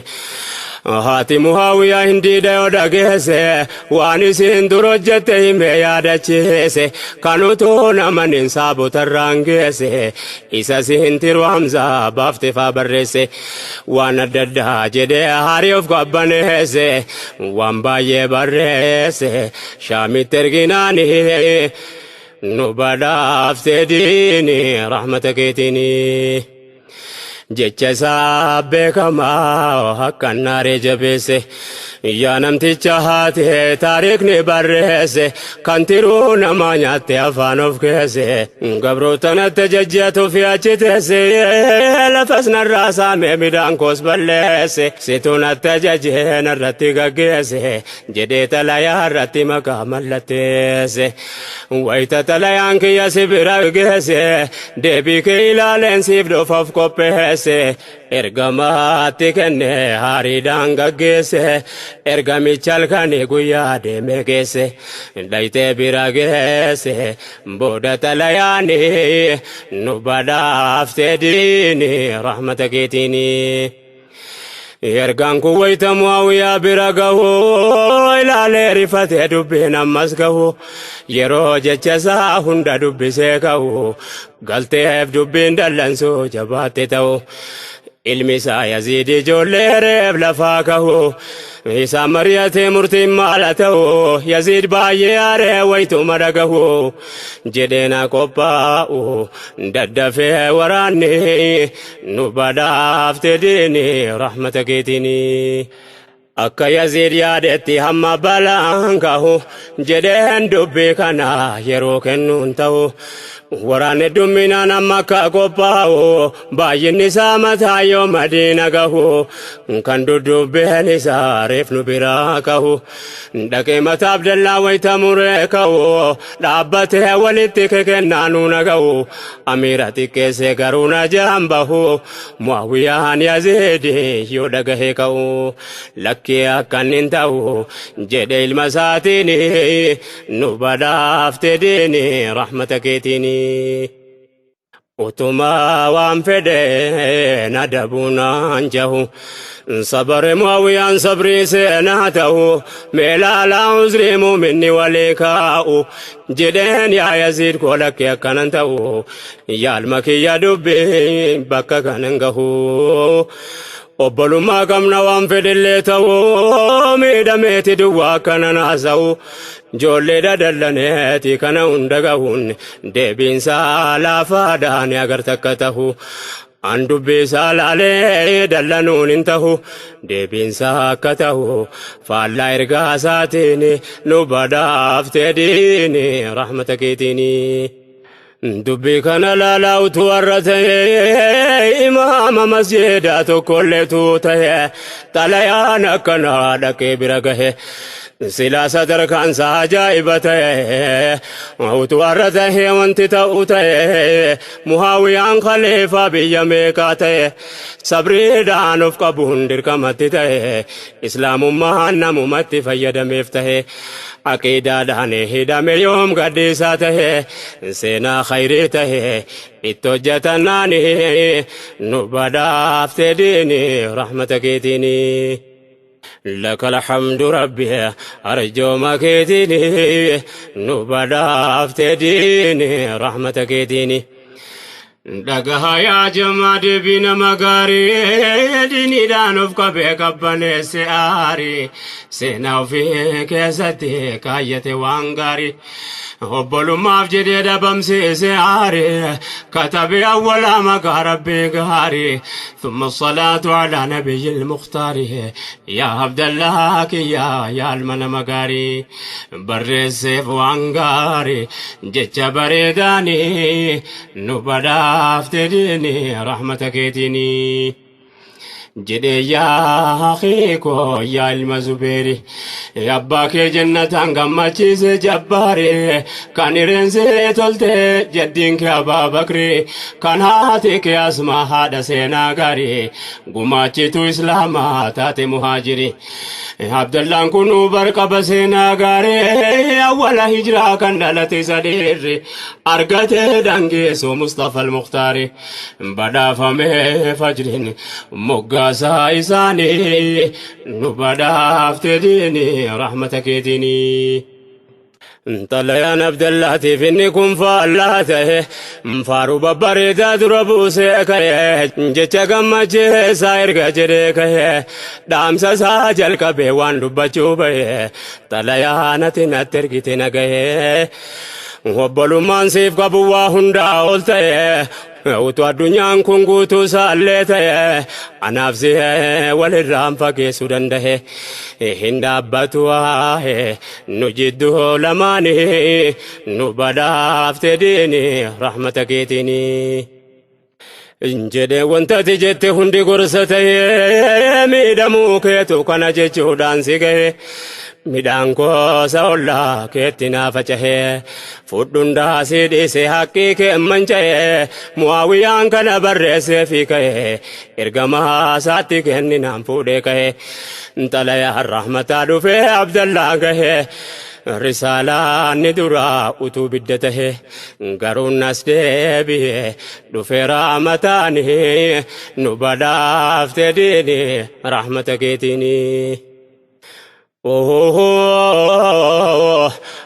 haati Muhaawiyaa hindiidha yoo dhageesse waan isin durojjette hime yaadachiise kan utuu namanin saabotarraan geesse isa siin tiru Hamzaa baafte faa barreesse waan adda addaa jedhee haarii of qabbaneesse waan baay'ee barreesse Shaamitti erginaani nu badhaafte diini rahmata keetiini jecha isaa beekamaa akkan naaree jabeesse yaa namticha haate taariikni barreesse kan tiruu namaa nyaatte afaan of keesse gabrootanatti jajjatu fi achi teesse lafas narraa saame midhaan koos balleesse situunatti jajjee narratti gaggeesse jedhee xalayaa irratti maqaa mallatteesse wayita xalayaan kiyya si bira geesse deebii kee ilaaleen siif dhufaaf qopheesse ergamaatti kenne haariidhaan gaggeesse ergamicha halkanii guyyaa deeme geesse dhayitee bira geesse booda xalayaani nu badhaafte diini rahmata keetiini ergaan kun wayita Muhaawiyaa bira gahu ilaalee rifatee dubbiin ammas gahu yeroo jecha isaa hunda dubbisee ka'u galteef dubbiin dallansuu jabaatte ta'u ilmi isaa Yaziid ijoollee reef lafaa kahu isa mariyatee murtiin maala ta'u Yaziid baay'ee aaree wayituma dhagahu jedheena qophaa'u daddafee waraanni nu badhaafte diini rahmata keetiini akka Yaziid yaadetti hamma balaan kahu jedheen dubbii kana yeroo kennuun ta'u waraanni dumminaan amma akka qophaa'u baay'inni isaa mataa yoo Madiina gahu kan duddubbeen isaa reef nu biraa kahu dhaqee mataa Abdallaa wayita muree kahu dhaabbatee walitti kekennaa nuuna gahu amiira xiqqeessee garuu na jaambahu Muhaawiyaan Yaziid yoo dhagahee ka'u lakkii akkan hin ta'u jedhe ilma isaatiin nu badhaafte diini rahmata keetiini utuma waan fedhe na dabuunaan jahu sabare Muhaawiyaan sabrii seenaa ta'u meelaalaa uzrii muuminni walii kaa'u jedheen yaa Yaziid koo lakkee akkanan ta'u yaalma kiyya dubbii bakka kanan gahu obbolummaa qabna waan fedhillee ta'u miidhameeti duwwaa akkanan haasa'u joollee dadallaneeti kana hunda gahuun deebiinsaa laafaadhaan agarta akka ta'u an dubbisaa laalee dallanuun hin ta'u deebiinsaa akka ta'u faallaa ergaa isaatiin nu badhaafte diini rahmata keetiini dubbii kana laalaa utuu warra ta'e imaama masjidaa tokkolleetu ta'e xalayaan akkanaa dhaqee bira gahe silaa sadarkaan isaa ajaa'iba ta'e utuu warra ta'e wanti ta'u ta'e Muhaawiyaan khaliifaa biyya meeqaa ta'e sabriidhaan of qabuun dirqamatti ta'e islaamummaan namumatti fayyadameef ta'e aqiidaadhaan hidhame yoom gaddiisaa ta'e seenaa khayrii ta'e itti hojjetannaan nu badhaafte diini rahmata keetiini لك الحمد ربي أرجو مكيتيني نبدأ ديني رحمتك ديني دقها يا جماد بنا مغاري ديني دانوف كبك بني سياري سيناو فيك يستي كايتي وانغاري obbolummaaf jedhee dhabamsiise aare katabe awwala maqaa rabbii gaarii ثم الصلاة على نبي المختار يا عبد الله يا المن مغاري برسيف وانغاري جچ بريداني نبدافت ديني رحمتك تيني جدي يا أخيكو يا المزبيري abbaa kee jannataan gammachiise jabbaare kan irreensee tolte jaddiin kee Abaa Bakri kan haati kee Asmaa haadha seenaa gaarii gumaachitu islaamaa taate muhaajiri Abdallaan kunu barqaba seenaa gaarii awwala hijiraa kan dhalate sadeerri argate dangeessoo Mustafa al-Mukhtaari badhaafame fajriin moggaasaa isaanii nu badhaafte diini rahmata keetiini Talayaan Abdallaatiif inni kun faallaa ta'e faaruu babbareedaa dura buusee ka'e jecha gammachiisaa erga jedhee ka'e dhaamsa isaa jalqabee waan dubbachuu ba'e Talayaan ati natti ergite naga'e obbolummaan siif qabu waa hundaa ol ta'e utuu addunyaan kun guutuu saallee ta'e anaaf si walirraan fageessuu danda'e hin dhaabbatu nu jidduu lamaanii nu badhaafte diini rahmata keetiini jedhee wantati jette hundi gorsa ta'e miidhamuu keetu kana jechuudhaan si ga'e midhaan gosa ollaa keetti naa faca'ee fudhundaa si dhiise haqqii kee manca'ee Mu'aawiyaan kana barreessee fi ka'ee ergamaa isaatti kenninaan fuudhee ka'ee Talayaan rahmataa dhufee Abdallaa gahee risaalaan ni duraa utuu bidda tahee garuun as deebi'ee dhufee rahmataani nu badhaafte diini rahmata keetiini.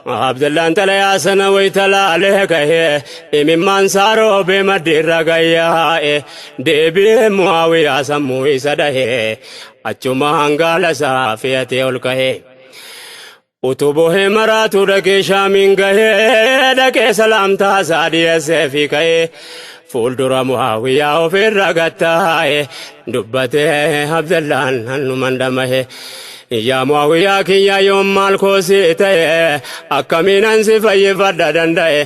Abdallaan Talayaa sana waytalaalee ka'ee imimmaan saaroo beemaddiirra gayyaa'e deebi'ee Mu'aawiyaa sammuu isa dhahee achuma hangaala isaa fe'atee ol ka'ee utuu bohee maraatu dhaqee Shaamiin gahee dhaqee salaamtaa isaa dhiyeessee fi ka'ee fuuldura Mu'aawiyaa ofirra gattaa'e dubbatee Abdallaan hannuman dhama'e yaa Mu'aawiyaa kiyya yoom maal koosii ta'e akkamiin ansi fayyifadha danda'e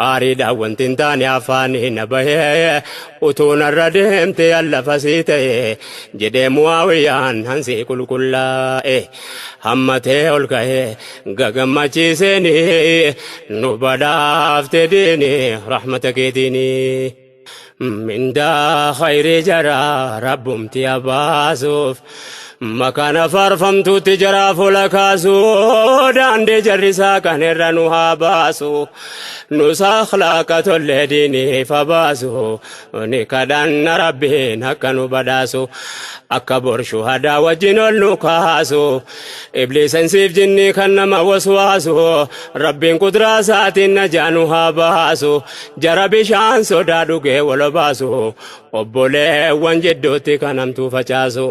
aariidhaan wanti hin taane afaanii na bahee utuu narra deemte allafasii ta'e jedhee Mu'aawiyaan hansi qulqullaa'e hammatee ol ka'ee gagammachiiseeni nu badhaafte diini rahmata keetiini. Mindaa khayrii jaraa rabbumti abaasuuf makaana faarfamtuutti jaraa fuula kaasuu daandii jarrisaa kan irra nu haa baasu nus akhlaaqa tollee diiniif baasu ni kadhanna rabbiin akka nu badhaasu akka borshu hadaa wajjin ol nu kaasu ibliisan siif jinni kan nama waswaasu rabbiin qudraa isaatiin najaa nu haa baasu jara bishaan sodaa dhugee wal baasu obboleewwan jidduutti kan hamtuu facaasu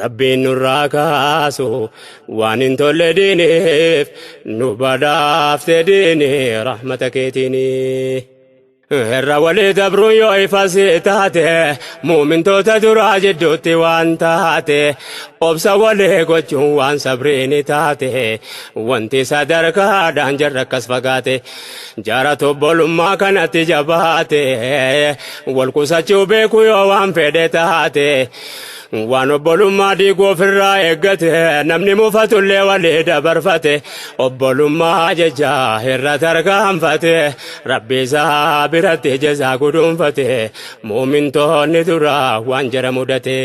Rabbiin nurraa kaasu waan hin tolle diiniif nu badhaafte diini rahmata keetiini. Irra walii dabruun yoo ifasi taate muumintoota duraa jidduutti waan taate obsa walii gochuun waan sabriini taate wanti sadarkaadhaan jarra akkas fagaate jaara obbolummaa kanatti jabaate wal qusachuu beeku yoo waan fedhe taate waan obbolummaa diiguu ofirraa eeggate namni mufatullee walii dabarfate obbolummaa jecha irra tarkaanfate rabbi isaa biratti jazaa guduunfate muumintoonni duraa waan jara mudate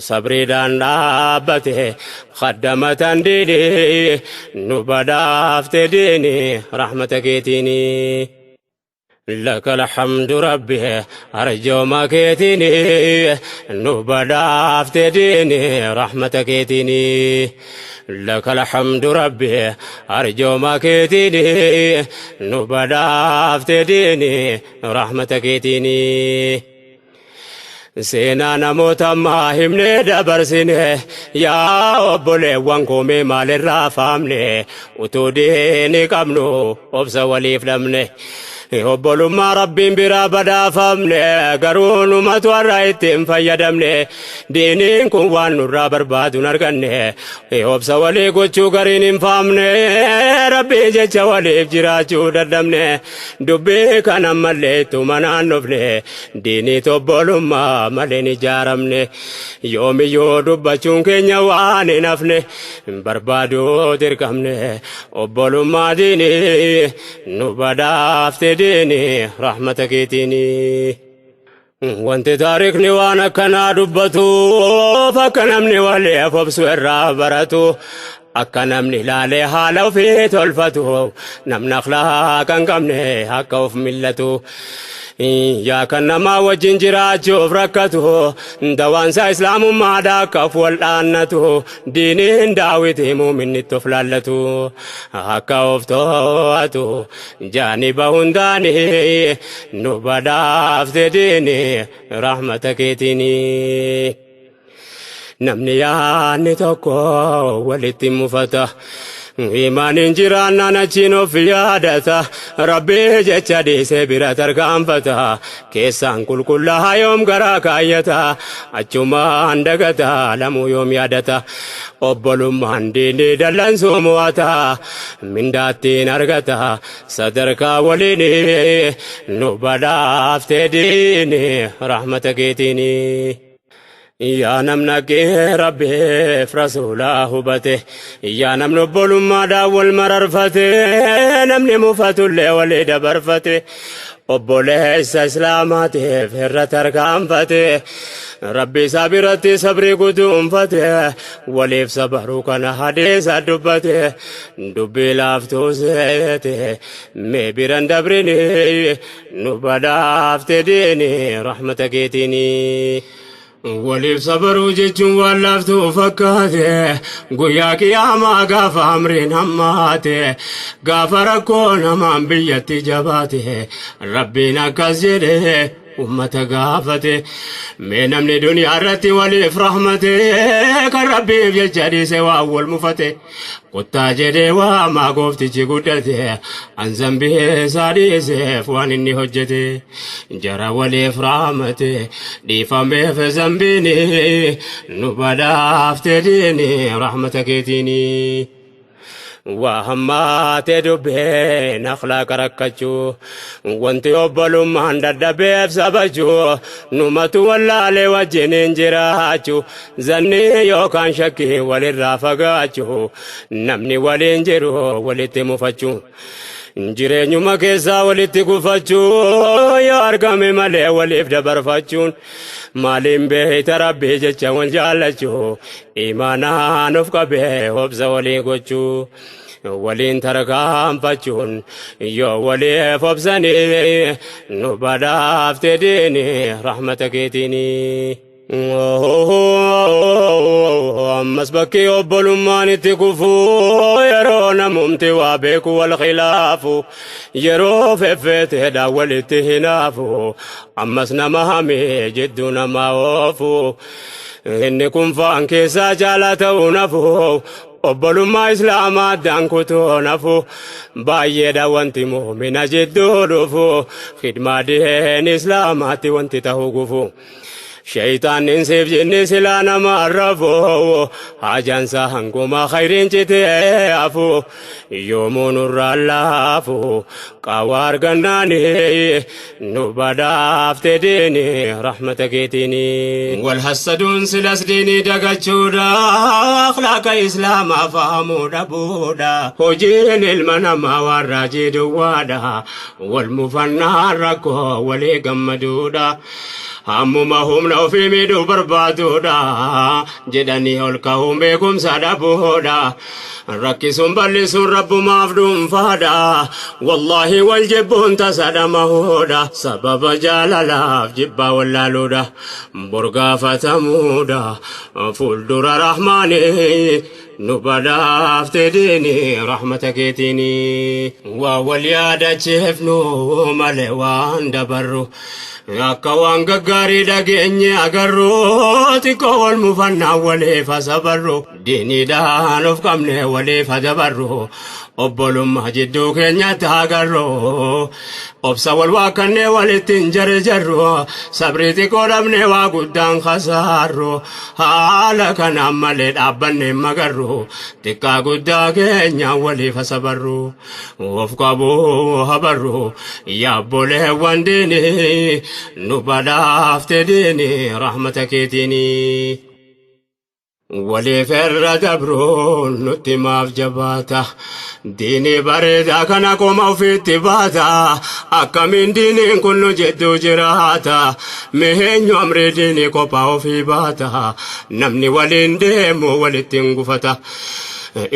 sabriidhaan dhaabbate khaddamatan diini nu badhaafte diini rahmata keetiini. لك الحمد ربي أرجو ما كيتيني نبدافت ديني رحمتك كيتيني لك الحمد ربي أرجو ما كيتيني نبدافت ديني رحمتك كيتيني سينا نموت ما همني دبرسيني يا أبولي وانكومي مال الرافامني وتوديني قبنو وبسا وليف لمني obbolummaa rabbiin biraa badhaafamne garuu numatu har'a ittiin fayyadamne diiniin kun waan nurraa barbaadu arganne obsa walii gochuu gariin hin faamne rabbii jecha waliif jiraachuu dadhabne dubbii kan ammallee ittuma naannofne diinii obbolummaa malee ijaaramne yoomiyyuu dubbachuun keenya waan hin hafne barbaaduu dirqamne obbolummaa diinii nu badhaafte diinii rahmata keetiini. Wanti taariikni waan akkanaa dubbatu akka namni waliif obsu irraa baratu akka namni ilaalee haala ofii tolfatu namni akhlaaqa hin qabne akka of millatu yaa kan namaa wajjin jiraachuuf rakkatu dawaansaa islaamummaadhaa akka of wal'aannatu diiniin daawwitii muuminni itti of laallatu akka of to'atu jaaniba hundaanii nu badhaafte diinii rahmata keetiini. Namni yaanni tokko walitti mufata imaanin jiraannaan achiin of yaadata rabbii jecha dhiisee bira tarkaanfata keessaan qulqullaa yoom garaa kaayyata achumaan dagata lamuu yoom yaadata obbolummaan diinii dallansuu mo'ata mindaattiin argata sadarkaa waliin nu badhaafte diinii rahmata keetiini. Yaa namna kee rabbiif rasuulaa hubate yaa namni obbolummaadhaan wal mararfate namni mufatullee walii dabarfate obboleessa islaamaatiif irra tarkaanfate rabbi isaa biratti sabrii guduunfate waliif sabaruu kana hadiisa dubbate dubbii laaftuu seete mee biran dabrini nu badhaafte diinii rahmata keetiini. Waliif sabaruu jechuun waan laaftuu fakkaate guyyaa qiyaamaa gaafa amriin hammaate gaafa rakkoo namaan biyyatti jabaate rabbiin akkas jedhe ummata gaafate mee namni duniyaa irratti waliif rahmate kan rabbiif jecha dhiise waan wal mufate kuttaa jedhee waamaa gooftichi guddate an zambii isaa dhiiseef waan inni hojjete jara waliif rahmate dhiifameef zambiini nu badhaafte diinii rahmata keetiini. Wahammaate dubbeen akhlaaqa rakkachuu wanti obbolummaan dadhabeef sabachuu numatu wallaalee wajjiniin jiraachuu zannii yookaan shakkii walirraa fagaachuu namni waliin jiru walitti mufachuu jireenyuma keessaa walitti gufachuu yoo argame malee waliif dabarfachuun maaliin beeyta rabbii jecha wal jaallachuu imaanaan of qabee obsa walii gochuu waliin tarkaanfachuun yoo waliif obsanii nu badhaafte diinii rahmata keetiini. Ammas bakkee obbolummaan itti kufuu yeroo namumti waa beeku wal khilaafu yeroo feffeeteedha walitti hinaafu ammas nama hamee jidduu nama oofu inni kun faan keessaa jaalaa ta'uu nafu obbolummaa islaamaa addaan kutuu nafu baay'eedha wanti muumina jidduu dhufu khidmaa diin islaamaatti wanti ta'uu gufu. Shaytaan insiif jinni silaa nama arrafu hajansa hanguma khayriin citee hafu yoomuu nurraa laafu qaawwa argannaani nu badhaafte diinii rahmata keetiini. Wal hassaduun silas diinii dagachuudha akhlaaqa islaamaa fahamuu dhabuudha hojiin ilma namaa waan raajii duwwaadha wal mufannaan rakkoo walii gammaduudha. Ammuma humna ofii miidhuu barbaaduudha jedhanii ol ka'uun beekumsa dhabuudha rakkisuun bal'isuun rabbumaaf dhuunfaadha wallaahi wal jibbuun tasadhamahuudha sababa jaalalaaf jibbaa wallaaluudha borgaafatamuudha fuuldura rahmaanii nu badhaafte diinii rahmata keetiini. Waa wal yaadacheefnu malee waan dabarru akka waan gaggaarii dhageenye agarru xiqqoo wal mufannaa waliif asabarru diiniidhaan of qabne waliif dabarru obbolummaa jidduu keenyatti agarru obsa wal waakkannee walitti hin jarjarru sabrii xiqqoo dhabnee waa guddaan kasaarru haala kanaan malee dhaabbanne magarru xiqqaa guddaa keenya waliif sabarru of qabuu habarru yaabboleewwan diini nu badhaafte diini rahmata keetiini. waliif irra dabruun nutti maaf jabaata diini bareedaa kana qoma ofiitti baata akkamiin diiniin kun nu jidduu jiraata miheenyu amri diini kophaa ofii baata namni waliin deemu walitti hin gufata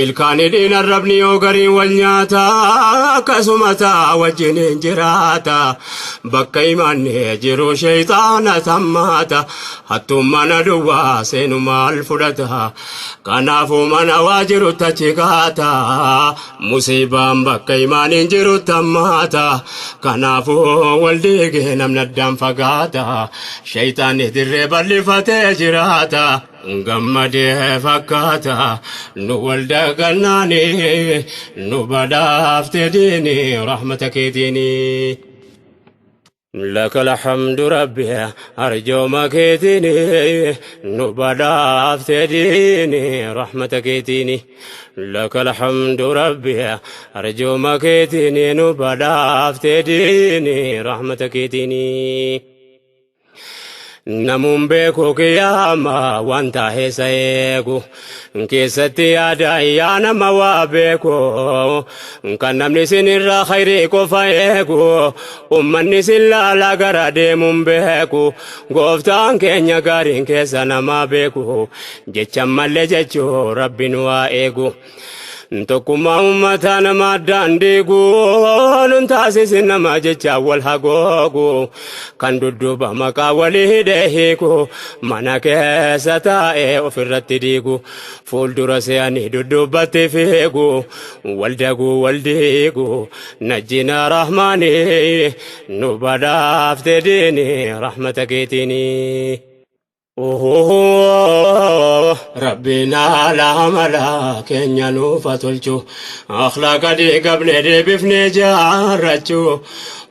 ilkaani diina rabni yoo gariin wal nyaata akkasuma taa wajjin jiraata bakka imaanne jiru shayxaana tammaata hattummaana duwwaa seenu maal fudhata kanaafuu mana waa jiru tachikaata musiibaan bakka imaaniin jiru tammaata kanaafuu wal diigee namni addaan fagaata shayxaanni dirree bal'ifatee jiraata gammadee fakkaata nu wal dagannaani nu badhaafte diini rahmata keetiini. لك الحمد ربي أرجو مكيتني نبدا افتديني رحمتك كيتني لك الحمد ربي أرجو مكيتني نبدا افتديني رحمتك كيتني namun beeku kiyama wanta heesayeeku keessatti yaada nama waa beeku kan namni sinirraa khayrii qofa eegu ummanni sin laala gara deemuun beeku gooftaan keenya gaariin keessa nama beeku jecha malee jechuu rabbiin waa eegu tokkummaa uummataa nama addaan diigu nun taasisin nama jecha wal hagoogu kan dudduuba maqaa walii hidhee hiiku mana keessa taa'ee ofirratti diigu fuuldura se'anii dudduubatti fiigu wal daguu wal diigu najjina rahmaanii nu badhaafte diini rahmata keetiini. ربنا لا ملاك ينوف تلجو أخلاق دي قبل دي بفني جارجو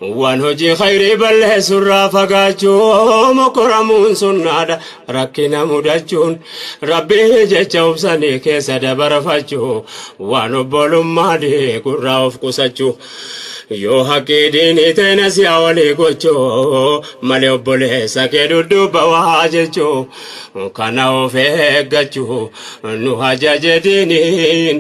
وانهجي خيري بل سر فقاجو مكرمون سنادا ركنا مدجون ربي جيجو بساني كيسا دبر فجو وانبولو مادي قراف قسجو yoo haqqii diinii teena si'a walii gochuu malee obboleessa kee dudduuba waa jechuu kana of eeggachuu nu hajaje diiniin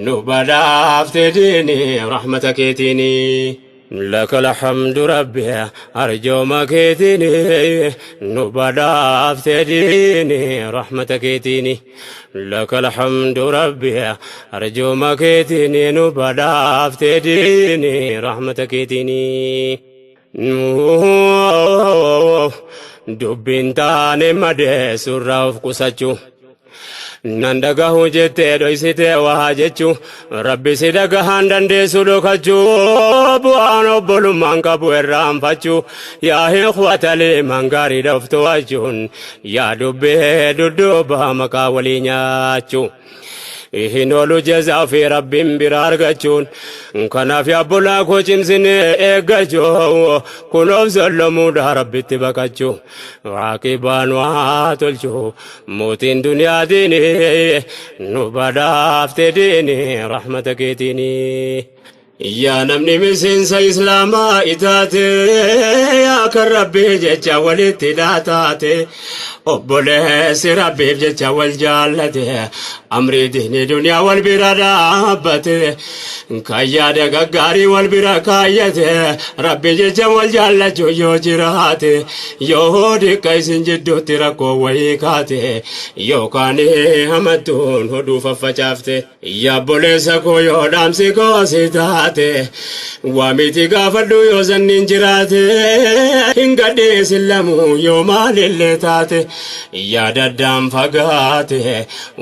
nu badhaafte diinii rahmata keetiini. لك الحمد ربي أرجو مكيتني نبدا افتديني رحمتك كيتني لك الحمد ربي أرجو مكيتني نبدا افتديني رحمتك كيتني دبين تاني مدي سراف قسجو nandagahu jette doysite waa jechu rabbi si dagahan dandeessu dhokachuu bu'aan obbolummaan qabu irraanfachuu yaa ikhwatalee mangaarii dhofto'achuun yaa dubbee dudduuba maqaa walii nyaachuu ihinolu jazaa fi rabbiin bira argachuun kanaaf yaabbolaa koo cimsine eeggachuu kunoof sollomuudha rabbitti baqachuu waaqibaan waa tolchuu mootiin duniyaa diini nu badhaafte diini rahmata keetiini. yaa namni miseensa islaamaa itaate yaa kan rabbii jecha walitti dhaataate obboleessi rabbiif jecha wal jaallate amrii diinii duniyaa wal bira dhaabbate kan yaada gaggaarii wal bira kaayyate rabbi jecha wal jaallachuu yoo jiraate yoo dhiqqa isin jidduutti rakkoo wayii kaate yookaan hamattuun hodhuu faffacaafte yaa obboleessa koo yoo dhaamsi koo si taate waamiti gaafadhu yoo zanniin jiraate hin gadhiisin lamuu yoo maalillee taate yaadaddaan fagaate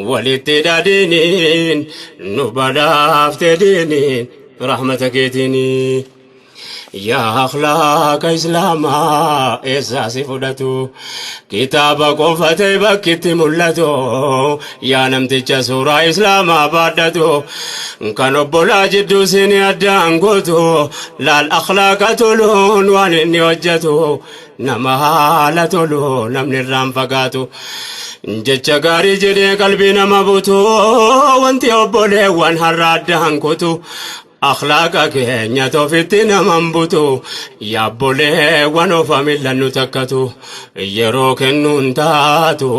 walitti dhadhiiniin nu badhaafte diiniin rahmata keetiini. yaa akhlaaqa islaamaa eessaa si fudhatu kitaaba qofatee bakkitti mul'atu yaa namticha suuraa islaamaa baadhatu kan obbolaa jidduu sini addaan gootu laal akhlaaqa toluun waan inni hojjetu nama haala tolu namni irraan fagaatu jecha gaarii jedhee qalbii nama butu wanti obboleewwan har'a addaan kutu akhlaaqa keenya tofitti naman butu yaabboleewwan ofa millannu takkatu yeroo kennuun taatu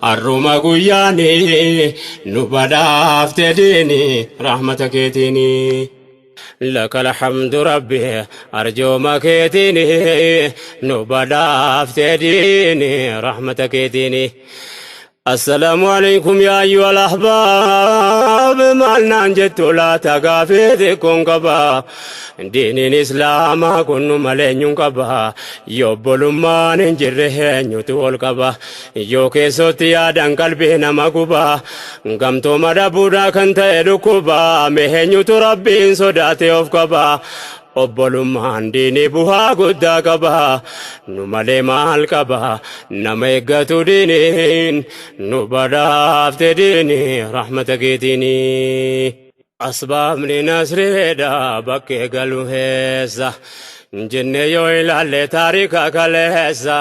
har'uma guyyaani nu badhaafte diini rahmata keetiini. لك الحمد ربي أرجو مكيتيني نبدا افتديني رحمتك يديني السلام عليكم يا أيها الأحباب مالنا انجدت لا تقافيتكم قبا دين الإسلام كن ملين قبا يوبل ما ننجره نتول قبا يوكي صوتي آدان قلبي نما قبا قمتو مدبودا كنت يدكبا مهنيو تربين صداتي of قبا obbolummaan diinii bu'aa guddaa qaba nu malee maal qaba nama eeggatu diiniin nu badhaafte diinii rahmata keetiini asbaabni nasreedha bakkee galu heessa jenne yoo ilaalle taarika kaleessa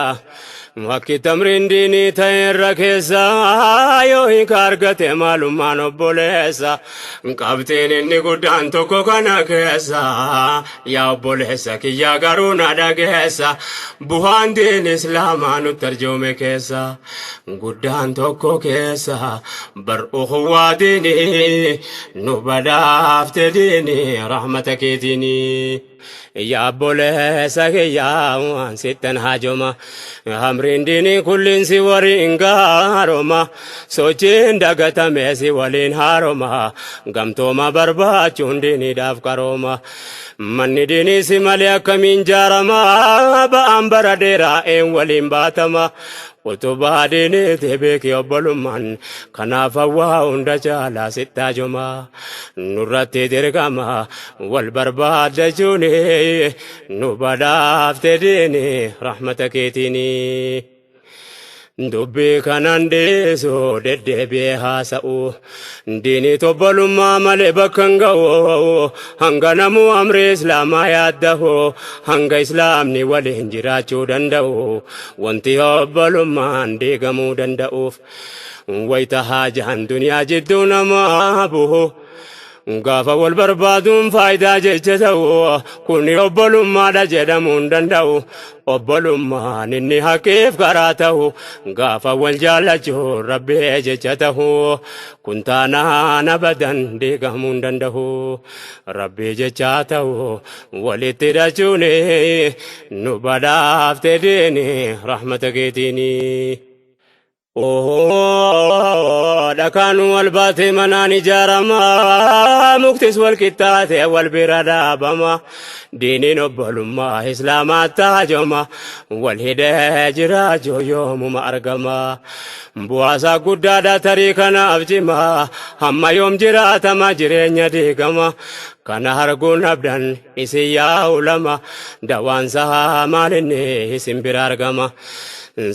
wakki tamriin diinii ta'erra keessa yoo hiika argate maalummaan obboleessa qabxiin inni guddaan tokko kana keessa yaa obboleessa kiyyaa garuu na dhageessa bu'aan diin islaamaa nutti arjoome keessa guddaan tokko keessa bar ukhuwaa diinii nu badhaafte diinii rahmata keetiinii يا بوله سكيا وانسيتن هاجوما همرين ديني كلين سوارين غاروما سوچين دغتا ميسي ولين هاروما غمتوما برباچون ديني داف كاروما من ديني سماليا كمين جارما بامبر ديرا ان ولين باتما utubaa diinii beeki obbolummaan kanaaf hawaa hunda caalaa sittaajuma nurratti dirqama wal barbaadachuun nu badhaafte diini rahmata keetiini dubbii kanaan deesu deddeebi'ee haasa'u diinii obbolummaa malee bakka hin ga'u hanga namuu amri islaamaa yaaddahu hanga islaamni waliin jiraachuu danda'u wanti obbolummaan diigamuu danda'uuf wayita haajaan duniyaa jidduu namaa bu'u gaafa wal barbaaduun faayidaa jecha ta'u kun obbolummaadha jedhamuun danda'u obbolummaan inni haqeef karaa ta'u gaafa wal jaallachuun rabbee jecha ta'u kun taanaan abadan diigamuun danda'u rabbee jecha ta'u walitti hidhachuun nu badhaafte diini rahmata keetiini. dhakaan wal baate manaan ijaarama muktis wal qixxaate wal bira dhaabama diiniin obbolummaa islaamaa taajoma wal hidhee jiraachuu yoomuma argama bu'aasaa guddaadha tarii kanaaf cima hamma yoom jiraatama jireenya diigama kana arguun abdan isin yaa ulama dawaansaa maalinni isin bira argama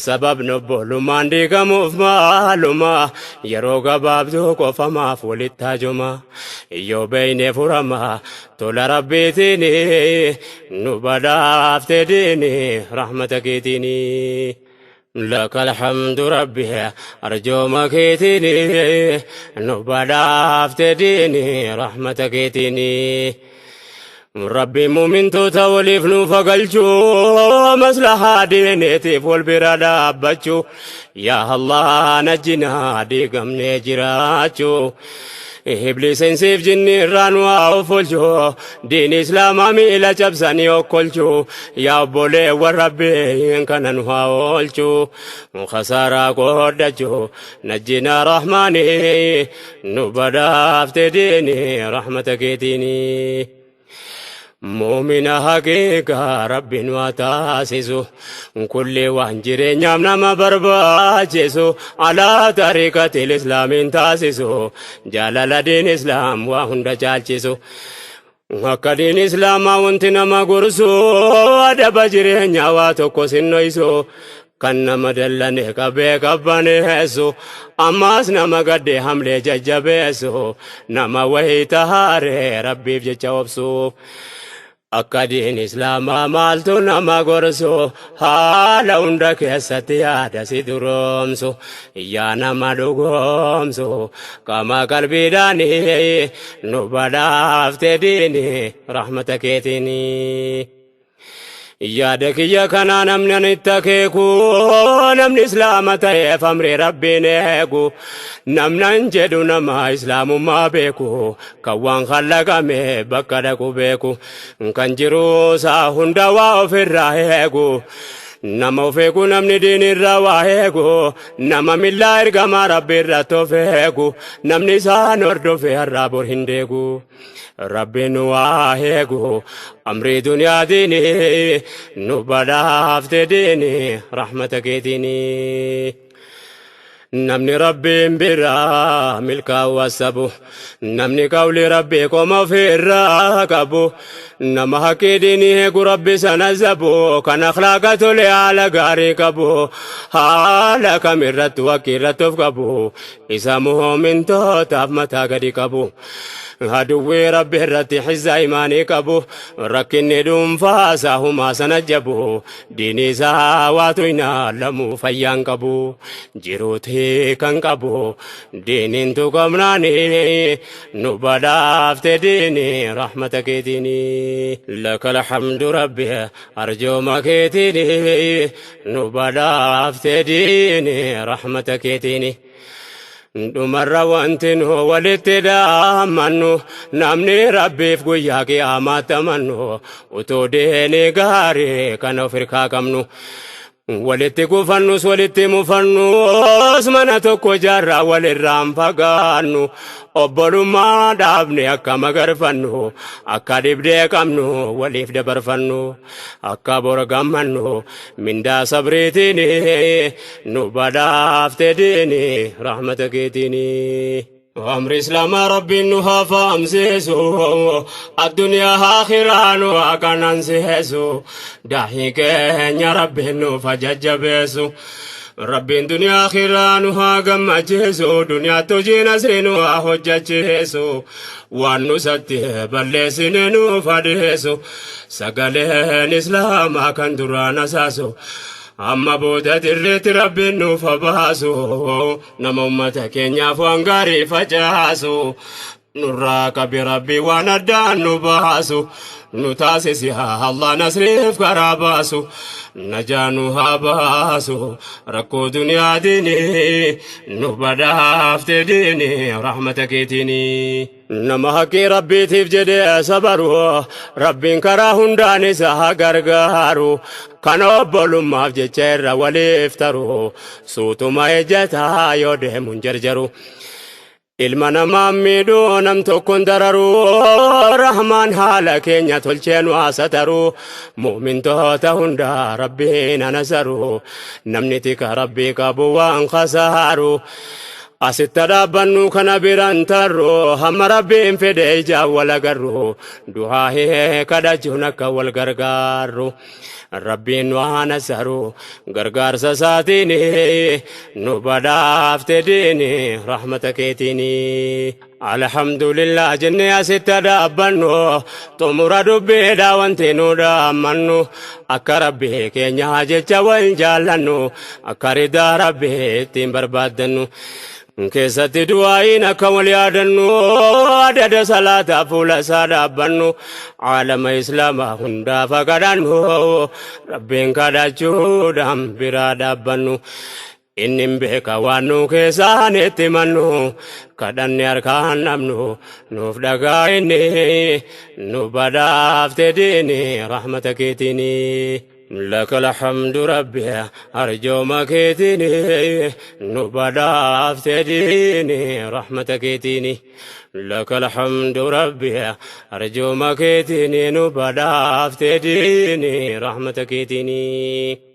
sabab obbolummaan diigamuuf maaluma yeroo gabaabduu qofamaaf walitti haajoma yoo beeyne furama tola rabbiitiin nu badhaafte diini rahmata keetiini لك الحمد ربي أرجو مكيتيني نبدا افتديني رحمتك يتيني ربي مؤمن توليف نفقلشو مصلحة دينيتي فول برادة أبتشو يا الله نجنا ديقم نجراتشو إبليس إنسيف جني رانوا وفلشو دين إسلام أميلا جبساني وكلشو يا بولي وربي إنكنا نهاولشو خسارة قدشو نجنا رحماني نبدا افتديني رحمتك يتيني مؤمن حقيقة رب وتاسسو كل وانجري نعم ما برباجسو على طريقة الإسلام تاسسو جلال الدين إسلام وهند جالجسو akka diin islaamaa wanti nama gorsu adaba jireenyaa waa tokko sinnoysu kan nama dallane qabee qabbaneessu ammaas nama gadde hamlee jajjabeessu nama wayii tahaaree rabbiif jecha obsu akka diin islaamaa maaltu nama gorsu haala hunda keessatti yaada si duroomsu yaa nama dhugoomsu kama qalbiidhaani nu badhaafte diini rahmata keetiini yaada kiyya kana namni anitti akeeku namni islaama ta'eef amri rabbiin eegu namnan jedhu nama islaamummaa beeku kan waan khallaqame bakka dhaqu beeku kan jiru isaa hunda waa ofirraa eegu nama ofeegu namni diinirraa waa eegu nama millaa ergamaa rabbiirratti of eegu namni isaan hordofe har'aa bor hin deegu rabbiin waa eegu amrii duniyaa diini nu badhaafte diini rahmata keetiini namni rabbiin biraa milkaa'u asabu namni qawli rabbii qoma ofirraa qabu nama haqqii diinii eegu rabbi sana zabu kan akhlaaqa tole haala gaarii qabu haala kamirratti wakkirratti of qabu isa mu'mintootaaf mataa gadi qabu aduwwii rabbi irratti xizza imaanii qabu rakkinni dhuunfaasaa humaa sana jabu diinii isaa waatu inaalamu fayyaan qabu jiruutii kan qabu diiniin tuqamnaani nu badhaafte diini rahmata keetiini laka alhamdu rabbi arjooma keetiini nu badhaafte diini rahmata keetiini dhumarra wanti nu walitti dhaamannu namni rabbiif guyyaa qiyaamaatti amannu utuu diini gaarii kan of hirkaa qabnu walitti kufannus walitti mufannus mana tokko jaarraa walirraan fagaannu obbolummaa dhaabne akka magarfannu akka dhibdee qabnu waliif dabarfannu akka bor gammannu mindaa sabriitiini nu badhaafte diini rahmata keetiini amri islaamaa rabbiin nu haa fahamsiisu addunyaa aakhiraan waa kanansiisu daahii keenya rabbiin nuuf jajjabeessu rabbiin duniyaa aakhiraan nu haa gammachiisu duniyaatti hojii nasrii nu haa hojjechiisu waan nusatti balleessine nuuf adeessu sagaleen islaamaa kan duraan asaasu amma booda dirreetti rabbiin nuuf baasu nama ummata keenyaaf waan gaarii facaasu nurraa qabi rabbii waan addaan nu baasu nu taasisi haa Allah nasriif karaa baasu najaa nu haa baasu rakkoo duniyaa diini nu badhaafte diini rahmata keetiini nama haqqii rabbiitiif jedhee sabaru rabbiin karaa hundaan isa haa gargaaru kan obbolummaaf jecha irra waliif taru suutuma ejjataa yoo deemuun jarjaru ilma namaa miidhuu nam tokkoon dararu rahmaan haala keenya tolcheenu haasataru mu'mintoota hunda rabbiin anasaru namni tika rabbii qabu waan khasaaru asitti dhaabbannu kana biraan tarru hamma rabbiin fedhe ijaan wal agarru du'aa kadhachuun akka wal gargaaru rabbiin nu anasaru gargaarsa isaatiin nu badhaafte diini rahmata keetiini alhamdulillah jennee asitti dhaabbannu xumura dubbiidha wanti nu dhaammannu akka rabbii keenya jecha wal jaallannu akka ridaa rabbii ittiin barbaaddannu keessatti du'aayin akka wal yaadannu adada salaataa fuula isaa dhaabbannu aalama islaamaa hundaaf kadhannu rabbiin kadhachuudhaan biraa dhaabbannu inni beeka waan nu keessaan itti mannu kadhanne harkaan namnu nuuf dhagaa inni nu badhaafte diini rahmata keetiini لك الحمد ربي أرجو مكيتيني نبدا افتديني رحمتك يتيني لك الحمد ربي أرجو مكيتيني نبدا افتديني رحمتك يتيني